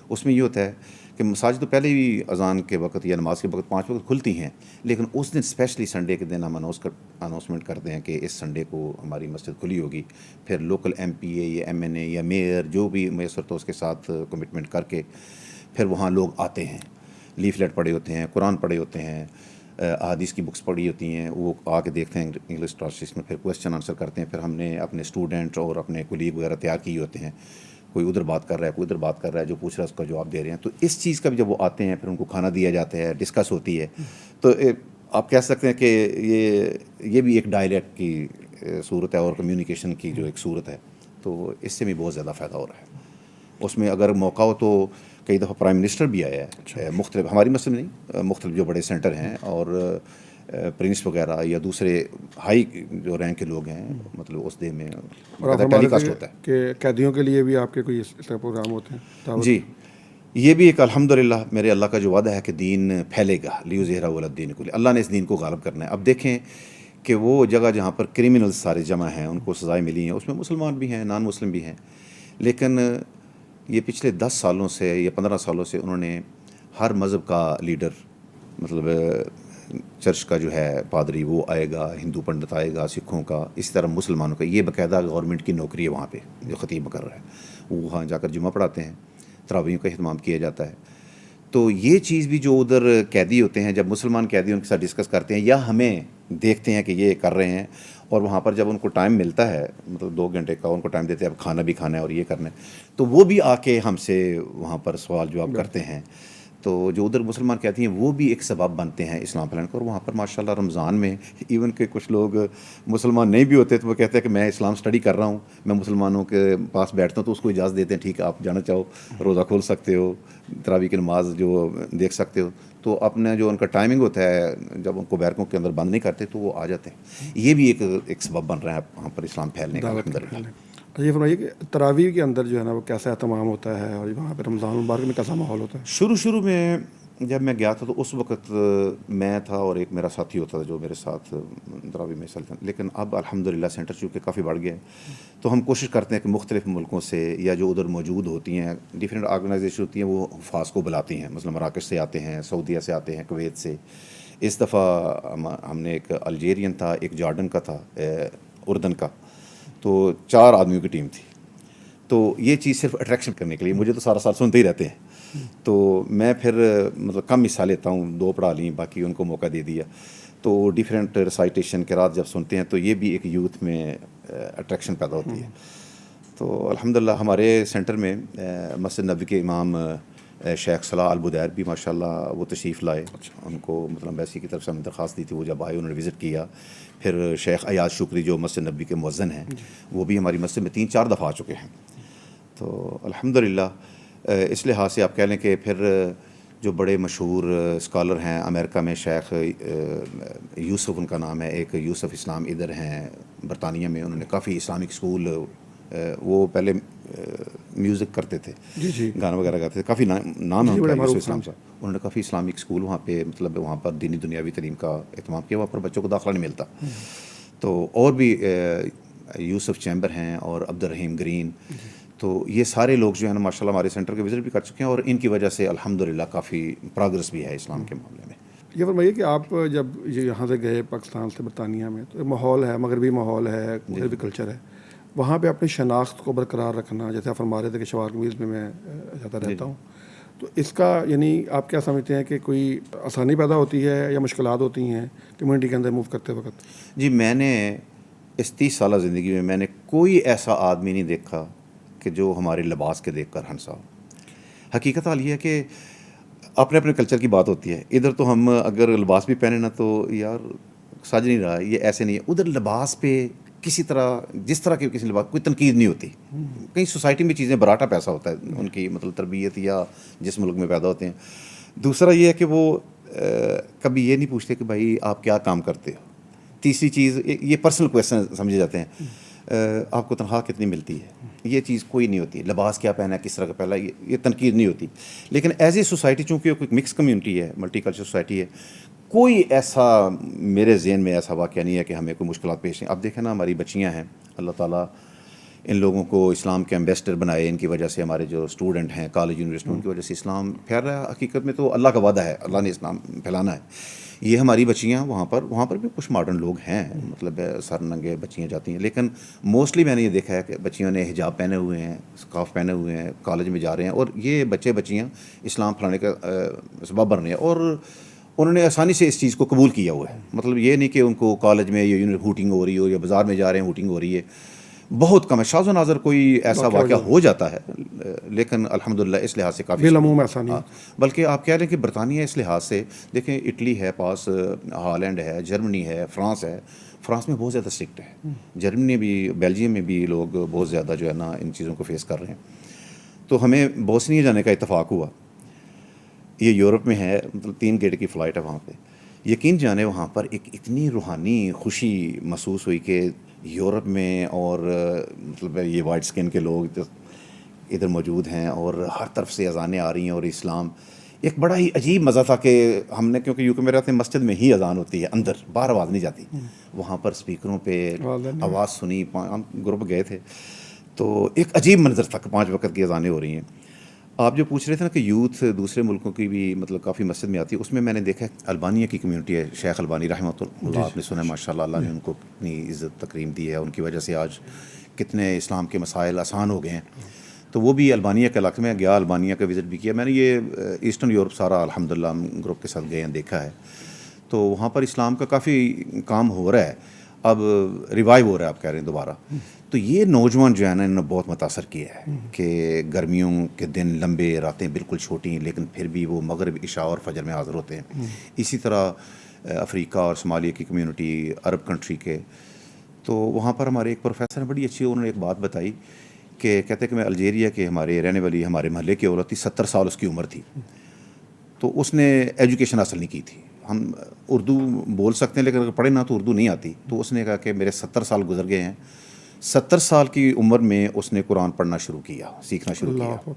اس میں یہ ہوتا ہے کہ مساجد تو پہلے ہی اذان کے وقت یا نماز کے وقت 5 وقت کھلتی ہیں، لیکن اس دن اسپیشلی سنڈے کے دن ہم اناؤنسمنٹ کرتے ہیں کہ اس سنڈے کو ہماری مسجد کھلی ہوگی. پھر لوکل ایم پی اے یا ایم این اے یا میئر جو بھی میسر تو اس کے ساتھ کمٹمنٹ کر کے پھر وہاں لوگ آتے ہیں، لیفلیٹ پڑے ہوتے ہیں، قرآن پڑھے ہوتے ہیں، احادیث کی بکس پڑھی ہوتی ہیں، وہ آ کے دیکھتے ہیں انگلش ٹرانسلیشن میں، پھر کویسچن آنسر کرتے ہیں. پھر ہم نے اپنے اسٹوڈنٹ اور اپنے کولیگ وغیرہ تیار کیے ہوتے ہیں، کوئی ادھر بات کر رہا ہے، کوئی ادھر بات کر رہا ہے، جو پوچھ رہا ہے اس کا جواب دے رہے ہیں. تو اس چیز کا بھی جب وہ آتے ہیں پھر ان کو کھانا دیا جاتا ہے، ڈسکس ہوتی ہے. تو آپ کہہ سکتے ہیں کہ یہ بھی ایک ڈائلیکٹ کی صورت ہے اور کمیونیکیشن کی جو ایک صورت ہے. تو اس سے بھی بہت زیادہ فائدہ ہو رہا ہے. اس میں اگر موقع ہو تو کئی دفعہ پرائم منسٹر بھی آیا ہے، مختلف ہماری مسجد میں نہیں، مختلف جو بڑے سینٹر ہیں اور پرنس وغیرہ یا دوسرے ہائی جو رینک کے لوگ ہیں، مطلب اس دے میں ٹیلی کاسٹ ہوتا ہے کہ قیدیوں کے لیے بھی آپ کے کوئی اس طرح پروگرام ہوتے ہیں؟ جی یہ بھی ایک الحمدللہ میرے اللہ کا جو وعدہ ہے کہ دین پھیلے گا، لیظہرہ علی الدین کلہ، اللہ نے اس دین کو غالب کرنا ہے. اب دیکھیں کہ وہ جگہ جہاں پر کرمنلز سارے جمع ہیں، ان کو سزائیں ملی ہیں، اس میں مسلمان بھی ہیں، نان مسلم بھی ہیں، لیکن یہ پچھلے 10 سالوں سے یا 15 سالوں سے انہوں نے ہر مذہب کا لیڈر، مطلب چرچ کا جو ہے پادری وہ آئے گا، ہندو پنڈت آئے گا، سکھوں کا، اسی طرح مسلمانوں کا. یہ باقاعدہ گورنمنٹ کی نوکری ہے وہاں پہ جو خطیب کر رہا ہے، وہ وہاں جا کر جمعہ پڑھاتے ہیں، تراویح کا اہتمام کیا جاتا ہے. تو یہ چیز بھی جو ادھر قیدی ہوتے ہیں، جب مسلمان قیدی ان کے ساتھ ڈسکس کرتے ہیں یا ہمیں دیکھتے ہیں کہ یہ کر رہے ہیں، اور وہاں پر جب ان کو ٹائم ملتا ہے، مطلب 2 گھنٹے کا ان کو ٹائم دیتے ہیں، اب کھانا بھی کھانا ہے اور یہ کرنا ہے، تو وہ بھی آ کے ہم سے وہاں پر سوال جواب کرتے ہیں. تو جو ادھر مسلمان کہتے ہیں وہ بھی ایک سبب بنتے ہیں اسلام پھیلانے کو. اور وہاں پر ماشاءاللہ رمضان میں ایون کہ کچھ لوگ مسلمان نہیں بھی ہوتے تو وہ کہتے ہیں کہ میں اسلام سٹڈی کر رہا ہوں، میں مسلمانوں کے پاس بیٹھتا ہوں، تو اس کو اجازت دیتے ہیں، ٹھیک ہے آپ جانا چاہو روزہ کھول سکتے ہو، تراویح کی نماز جو دیکھ سکتے ہو. تو اپنا جو ان کا ٹائمنگ ہوتا ہے جب ان کو بیرکوں کے اندر بند نہیں کرتے تو وہ آ جاتے ہیں. یہ بھی ایک سبب بن رہا ہے وہاں پر اسلام پھیلنے کا الحمدللہ. یہ فرمائیے کہ تراویح کے اندر جو ہے نا وہ کیسا اہتمام ہوتا ہے اور وہاں پہ رمضان المبارک میں کیسا ماحول ہوتا ہے؟ شروع میں جب میں گیا تھا تو اس وقت میں تھا اور ایک میرا ساتھی ہوتا تھا جو میرے ساتھ تراویح میں چلتا، لیکن اب الحمدللہ سینٹر چونکہ کافی بڑھ گیا ہے تو ہم کوشش کرتے ہیں کہ مختلف ملکوں سے یا جو ادھر موجود ہوتی ہیں ڈیفرنٹ آرگنائزیشن ہوتی ہیں وہ حفاظ کو بلاتی ہیں، مثلا مراکش سے آتے ہیں، سعودیہ سے آتے ہیں، کویت سے. اس دفعہ ہم نے ایک الجیرین تھا، ایک جارڈن کا تھا، اردن کا، تو 4 آدمیوں کی ٹیم تھی. تو یہ چیز صرف اٹریکشن کرنے کے لیے، مجھے تو سارا سال سنتے ہی رہتے ہیں، تو میں پھر مطلب کم حصہ لیتا ہوں، 2 پڑھا لیں، باقی ان کو موقع دے دیا. تو ڈیفرینٹ ریسائٹیشن کے رات جب سنتے ہیں تو یہ بھی ایک یوتھ میں اٹریکشن پیدا ہوتی ہے. تو الحمدللہ ہمارے سینٹر میں مسجد نبوی کے امام شیخ صلاح البدیر بھی ماشاءاللہ وہ تشریف لائے. ان کو مطلب ایسی کی طرف سے ہم نے درخواست دی تھی، وہ جب آئے انہوں نے وزٹ کیا. پھر شیخ ایاز شکری جو مسجد نبوی کے مؤذن ہیں وہ بھی ہماری مسجد میں 3-4 دفعہ آ چکے ہیں. تو الحمدللہ اس لحاظ سے آپ کہہ لیں کہ پھر جو بڑے مشہور اسکالر ہیں امریکہ میں، شیخ یوسف ان کا نام ہے، ایک یوسف اسلام ادھر ہیں برطانیہ میں، انہوں نے کافی اسلامک اسکول، وہ پہلے میوزک کرتے تھے، گانا وغیرہ گاتے تھے، کافی نام ہے ان کا یوسف اسلام صاحب. انہوں نے کافی اسلامک اسکول وہاں پہ مطلب وہاں پر دینی دنیاوی تعلیم کا اہتمام کیا. وہاں پر بچوں کو داخلہ نہیں ملتا. تو اور بھی یوسف چیمبر ہیں اور عبد الرحیم گرین، تو یہ سارے لوگ جو ہیں نا ماشاءاللہ ہمارے سینٹر کے وزٹ بھی کر چکے ہیں اور ان کی وجہ سے الحمدللہ کافی پروگرس بھی ہے اسلام کے معاملے میں. یہ فرمائیے کہ آپ جب یہاں سے گئے پاکستان سے برطانیہ میں تو ماحول ہے، مغربی ماحول ہے، مغربی کلچر ہے، وہاں پہ اپنی شناخت کو برقرار رکھنا، جیسے آپ فرما رہے تھے کہ شوال قمیض میں جاتا رہتا ہوں، تو اس کا یعنی آپ کیا سمجھتے ہیں کہ کوئی آسانی پیدا ہوتی ہے یا مشکلات ہوتی ہیں کمیونٹی کے اندر موو کرتے وقت؟ جی میں نے اس 30 سالہ زندگی میں نے کوئی ایسا آدمی نہیں دیکھا کہ جو ہمارے لباس کے دیکھ کر ہنسا ہو. حقیقت حال یہ ہے کہ اپنے اپنے کلچر کی بات ہوتی ہے. ادھر تو ہم اگر لباس بھی پہنے نا تو یار سج نہیں رہا، یہ ایسے نہیں ہے. ادھر لباس پہ کسی طرح جس طرح کے کسی لباس کوئی تنقید نہیں ہوتی. کہیں سوسائٹی میں چیزیں براٹا پیسہ ہوتا ہے ان کی مطلب تربیت یا جس ملک میں پیدا ہوتے ہیں. دوسرا یہ ہے کہ وہ کبھی یہ نہیں پوچھتے کہ بھائی آپ کیا کام کرتے ہو. تیسری چیز یہ پرسنل کویسچن سمجھے جاتے ہیں، آپ کو تنخواہ کتنی ملتی ہے، یہ چیز کوئی نہیں ہوتی. لباس کیا پہنا ہے، کس طرح کا پہلا، یہ تنقید نہیں ہوتی. لیکن ایز اے سوسائٹی چونکہ کوئی مکس کمیونٹی ہے، ملٹی کلچر سوسائٹی ہے، کوئی ایسا میرے ذہن میں ایسا واقعہ نہیں ہے کہ ہمیں کوئی مشکلات پیش ہیں. اب دیکھیں نا ہماری بچیاں ہیں، اللہ تعالیٰ ان لوگوں کو اسلام کے ایمبیسڈر بنائے. ان کی وجہ سے ہمارے جو اسٹوڈنٹ ہیں کالج یونیورسٹی ان کی وجہ سے اسلام پھیل رہا ہے. حقیقت میں تو اللہ کا وعدہ ہے, اللہ نے اسلام پھیلانا ہے. یہ ہماری بچیاں وہاں پر بھی کچھ ماڈرن لوگ ہیں, مطلب سر ننگے بچیاں جاتی ہیں, لیکن موسٹلی میں نے یہ دیکھا ہے کہ بچیوں نے حجاب پہنے ہوئے ہیں, اسکارف پہنے ہوئے ہیں, کالج میں جا رہے ہیں, اور یہ بچیاں اسلام پھیلانے کا سبب بن رہے ہیں, اور انہوں نے آسانی سے اس چیز کو قبول کیا ہوا ہے. مطلب یہ نہیں کہ ان کو کالج میں یا ہوٹنگ ہو رہی ہو یا بازار میں جا رہے ہیں ہوٹنگ ہو رہی ہے, بہت کم ہے. شاذ و نادر کوئی ایسا واقعہ ہو جاتا ہے, لیکن الحمدللہ اس لحاظ سے کافی بالعموم ایسا نہیں. بلکہ آپ کہہ رہے ہیں کہ برطانیہ اس لحاظ سے دیکھیں, اٹلی ہے پاس, ہالینڈ ہے, جرمنی ہے, فرانس ہے. فرانس میں بہت زیادہ اسٹرکٹ ہے, جرمنی بھی, بیلجیم میں بھی لوگ بہت زیادہ جو ہے نا ان چیزوں کو فیس کر رہے ہیں. تو ہمیں بوسنیا جانے کا اتفاق ہوا, یہ یورپ میں ہے, مطلب 3 گھنٹے کی فلائٹ ہے وہاں پہ. یقین جانے وہاں پر ایک اتنی روحانی خوشی محسوس ہوئی کہ یورپ میں اور مطلب یہ وائٹ سکن کے لوگ ادھر موجود ہیں اور ہر طرف سے اذانیں آ رہی ہیں, اور اسلام ایک بڑا ہی عجیب مزہ تھا کہ ہم نے, کیونکہ یو کے میں رہتے ہیں مسجد میں ہی اذان ہوتی ہے, اندر باہر آواز نہیں جاتی. وہاں پر اسپیکروں پہ آواز سنی, ہم گروپ گئے تھے, تو ایک عجیب منظر تھا کہ 5 وقت کی اذانیں ہو رہی ہیں. آپ جو پوچھ رہے تھے نا کہ یوتھ دوسرے ملکوں کی بھی مطلب کافی مسجد میں آتی ہے, اس میں نے دیکھا البانیہ کی کمیونٹی ہے, شیخ البانی رحمۃ اللہ, آپ نے سنا ہے, ماشاء اللہ, اللہ نے ان کو کتنی عزت تکریم دی ہے, ان کی وجہ سے آج کتنے اسلام کے مسائل آسان ہو گئے ہیں. تو وہ بھی البانیہ کے علاقے میں گیا, البانیہ کا وزٹ بھی کیا میں نے. یہ ایسٹرن یورپ سارا الحمدللہ ہم گروپ کے ساتھ گئے ہیں, دیکھا ہے. تو وہاں پر اسلام کا کافی کام ہو رہا ہے, اب ریوائیو ہو رہا ہے, آپ کہہ رہے ہیں دوبارہ. تو یہ نوجوان جو ہے نا انہوں نے بہت متاثر کیا ہے کہ گرمیوں کے دن لمبے, راتیں بالکل چھوٹی, لیکن پھر بھی وہ مغرب, عشاء اور فجر میں حاضر ہوتے ہیں. اسی طرح افریقہ اور صومالیہ کی کمیونٹی, عرب کنٹری کے. تو وہاں پر ہمارے ایک پروفیسر ہیں, بڑی اچھی, انہوں نے ایک بات بتائی کہ کہتے ہیں کہ میں الجیریا کے ہمارے رہنے والی ہمارے محلے کی عورت تھی, 70 سال اس کی عمر تھی. تو اس نے ایجوکیشن حاصل نہیں کی تھی. ہم اردو بول سکتے ہیں لیکن اگر پڑھے نہ تو اردو نہیں آتی. تو اس نے کہا کہ میرے 70 سال گزر گئے ہیں, 70 سال کی عمر میں اس نے قرآن پڑھنا شروع کیا, سیکھنا شروع کیا.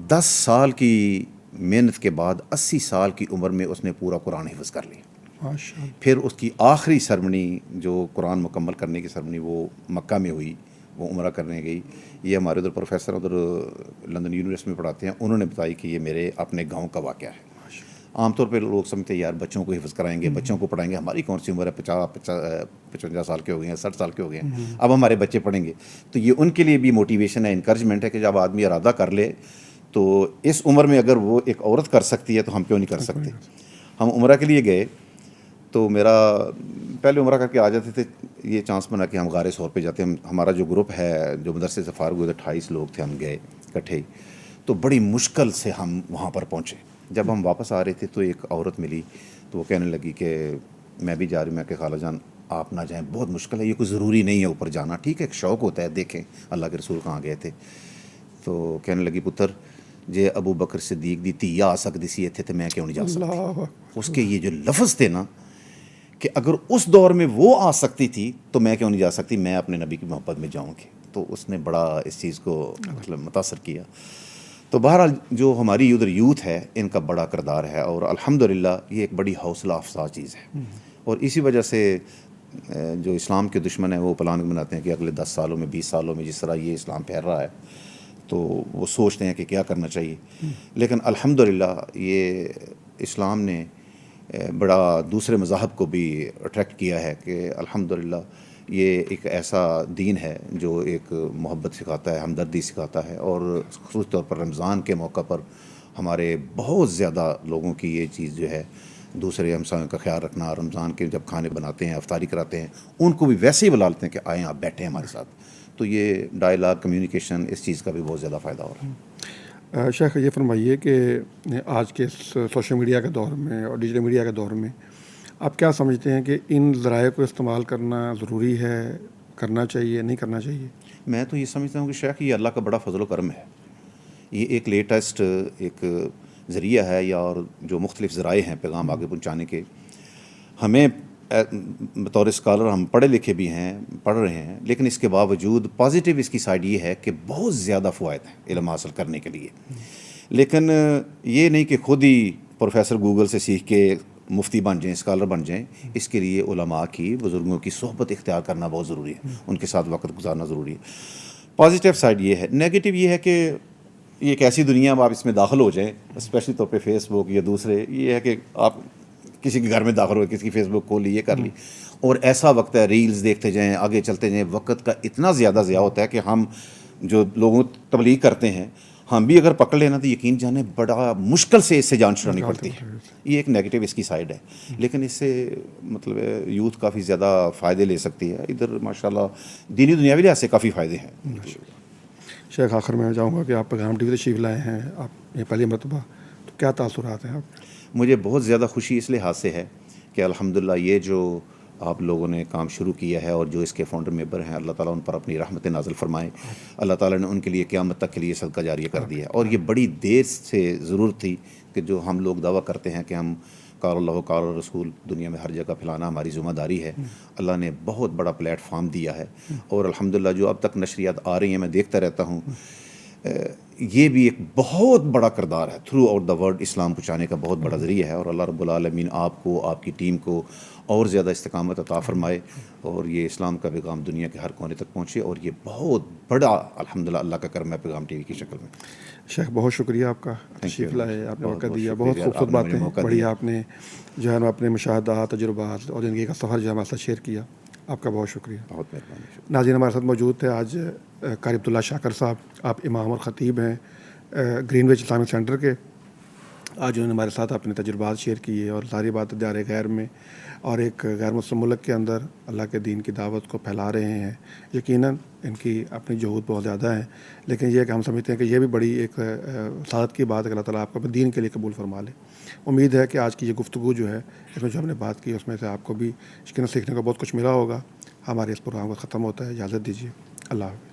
10 سال کی محنت کے بعد 80 سال کی عمر میں اس نے پورا قرآن حفظ کر لیا. پھر اس کی آخری سرمنی جو قرآن مکمل کرنے کی سرمنی وہ مکہ میں ہوئی, وہ عمرہ کرنے گئی. یہ ہمارے ادھر پروفیسر ادھر لندن یونیورسٹی میں پڑھاتے ہیں, انہوں نے بتائی کہ یہ میرے اپنے گاؤں کا واقعہ ہے. عام طور پہ لوگ سمجھتے ہیں یار بچوں کو حفظ کرائیں گے, بچوں کو پڑھائیں گے, ہماری کون سی عمر ہے, 55 سال کے ہو گئے ہیں, 60 سال کے ہو گئے ہیں, اب ہمارے بچے پڑھیں گے. تو یہ ان کے لیے بھی موٹیویشن ہے, انکریجمنٹ ہے کہ جب آدمی ارادہ کر لے تو اس عمر میں اگر وہ ایک عورت کر سکتی ہے تو ہم کیوں نہیں کر سکتے. ہم عمرہ کے لیے گئے تو میرا پہلے عمرہ کر کے آ جاتے تھے, یہ چانس بنا کہ ہم غار ثور پہ جاتے ہیں. ہمارا جو گروپ ہے جو مدرسے سے فارغ ہوئے 28 لوگ تھے, ہم گئے اکٹھے. تو بڑی مشکل سے ہم وہاں پر پہنچے. جب ہم واپس آ رہے تھے تو ایک عورت ملی, تو وہ کہنے لگی کہ میں بھی جا رہی ہوں. میں کہ خالہ جان آپ نہ جائیں, بہت مشکل ہے, یہ کوئی ضروری نہیں ہے اوپر جانا, ٹھیک ہے ایک شوق ہوتا ہے, دیکھیں اللہ کے رسول کہاں گئے تھے. تو کہنے لگی پتر جے ابو بکر صدیق دی تیا آ سکتی سی ایتھے تے میں کیوں نہیں جا سکتی. اس کے یہ جو لفظ تھے نا کہ اگر اس دور میں وہ آ سکتی تھی تو میں کیوں نہیں جا سکتی, میں اپنے نبی کی محبت میں جاؤں گی. تو اس نے بڑا اس چیز کو مطلب متاثر کیا. تو بہرحال جو ہماری ادھر یوتھ ہے ان کا بڑا کردار ہے, اور الحمدللہ یہ ایک بڑی حوصلہ افزا چیز ہے. اور اسی وجہ سے جو اسلام کے دشمن ہیں وہ پلان بناتے ہیں کہ اگلے 10 سالوں میں 20 سالوں میں جس طرح یہ اسلام پھیل رہا ہے تو وہ سوچتے ہیں کہ کیا کرنا چاہیے. لیکن الحمدللہ یہ اسلام نے بڑا دوسرے مذاہب کو بھی اٹریکٹ کیا ہے کہ الحمدللہ یہ ایک ایسا دین ہے جو ایک محبت سکھاتا ہے, ہمدردی سکھاتا ہے. اور خصوص طور پر رمضان کے موقع پر ہمارے بہت زیادہ لوگوں کی یہ چیز جو ہے دوسرے ہمسایوں کا خیال رکھنا. رمضان کے جب کھانے بناتے ہیں, افطاری کراتے ہیں, ان کو بھی ویسے ہی بلا لیتے ہیں کہ آئیں آپ بیٹھیں ہمارے ساتھ. تو یہ ڈائلاگ کمیونیکیشن اس چیز کا بھی بہت زیادہ فائدہ ہو رہا ہے. شیخ یہ فرمائیے کہ آج کے سوشل میڈیا کے دور میں اور ڈیجیٹل میڈیا کے دور میں آپ کیا سمجھتے ہیں کہ ان ذرائع کو استعمال کرنا ضروری ہے, کرنا چاہیے, نہیں کرنا چاہیے؟ میں تو یہ سمجھتا ہوں کہ شیخ یہ اللہ کا بڑا فضل و کرم ہے. یہ ایک لیٹسٹ ایک ذریعہ ہے, یا اور جو مختلف ذرائع ہیں پیغام آگے پہنچانے کے. ہمیں بطور اسکالر ہم پڑھے لکھے بھی ہیں, پڑھ رہے ہیں, لیکن اس کے باوجود پازیٹیو اس کی سائڈ یہ ہے کہ بہت زیادہ فوائد ہیں علم حاصل کرنے کے لیے. لیکن یہ نہیں کہ خود ہی پروفیسر گوگل سے سیکھ کے مفتی بن جائیں, اسکالر بن جائیں. اس کے لیے علماء کی, بزرگوں کی صحبت اختیار کرنا بہت ضروری ہے, ان کے ساتھ وقت گزارنا ضروری ہے. پازیٹیو سائڈ یہ ہے. نیگیٹو یہ ہے کہ یہ ایک ایسی دنیا اب آپ اس میں داخل ہو جائیں, اسپیشلی طور پہ فیس بک یا دوسرے, یہ ہے کہ آپ کسی کے گھر میں داخل ہو, کسی کی فیس بک کھول لی, یہ کر لی, اور ایسا وقت ہے ریلز دیکھتے جائیں, آگے چلتے جائیں, وقت کا اتنا زیادہ ضیاع ہوتا ہے کہ ہم جو لوگوں تبلیغ کرتے ہیں ہم بھی اگر پکڑ لینا تو یقین جانیں بڑا مشکل سے اس سے جان چھڑانی پڑتی ہے. یہ ایک نیگیٹو اس کی سائڈ ہے, لیکن اس سے مطلب یوتھ کافی زیادہ فائدے لے سکتی ہے. ادھر ماشاءاللہ دینی دنیاوی لحاظ سے کافی فائدے ہیں. شیخ آخر میں چاہوں گا کہ آپ پیغام ٹی وی تشریف لائے ہیں, آپ یہ پہلی مرتبہ, تو کیا تاثرات ہیں آپ؟ مجھے بہت زیادہ خوشی اس لحاظ سے ہے کہ الحمدللہ یہ جو آپ لوگوں نے کام شروع کیا ہے اور جو اس کے فاؤنڈر ممبر ہیں, اللہ تعالیٰ ان پر اپنی رحمت نازل فرمائے. اللہ تعالیٰ نے ان کے لیے قیامت تک کے لیے صدقہ جاریہ کر دیا, اور یہ بڑی دیر سے ضرورت تھی کہ جو ہم لوگ دعویٰ کرتے ہیں کہ ہم قال اللہ قال رسول دنیا میں ہر جگہ پھیلانا ہماری ذمہ داری ہے. اللہ نے بہت بڑا پلیٹ فارم دیا ہے, اور الحمدللہ جو اب تک نشریات آ رہی ہیں میں دیکھتا رہتا ہوں, یہ بھی ایک بہت بڑا کردار ہے تھرو آؤٹ دا ورلڈ. اسلام پہنچانے کا بہت بڑا ذریعہ ہے, اور اللہ رب العالمین آپ کو, آپ کی ٹیم کو اور زیادہ استقامت عطا فرمائے, اور یہ اسلام کا پیغام دنیا کے ہر کونے تک پہنچے. اور یہ بہت بڑا الحمدللہ اللہ کا کرم ہے پیغام ٹی وی کی شکل میں. شیخ بہت شکریہ آپ کا, تشریف لائے, آپ نے وقت دیا, بہت خوبصورت باتیں بڑی آپ نے جو ہے نا اپنے مشاہدات, تجربات اور زندگی کا سفر جو ہے ہمارے ساتھ شیئر کیا. آپ کا بہت شکریہ. بہت مہربانی. ناظرین ہمارے ساتھ موجود تھے آج قاری عبداللہ شاکر صاحب, آپ امام اور خطیب ہیں گرین ویج اسلامک سینٹر کے. آج انہوں نے ہمارے ساتھ اپنے تجربات شیئر کیے, اور ساری بات دار غیر میں اور ایک غیر مسلم ملک کے اندر اللہ کے دین کی دعوت کو پھیلا رہے ہیں. یقیناً ان کی اپنی جہود بہت زیادہ ہیں, لیکن یہ کہ ہم سمجھتے ہیں کہ یہ بھی بڑی ایک سعادت کی بات ہے کہ اللہ تعالیٰ آپ کو اپنے دین کے لیے قبول فرما لے. امید ہے کہ آج کی یہ گفتگو جو ہے, اس میں جو ہم نے بات کی, اس میں سے آپ کو بھی یقیناً سیکھنے کو بہت کچھ ملا ہوگا. ہمارے اس پروگرام کا ختم ہوتا ہے, اجازت دیجیے, اللہ حافظ.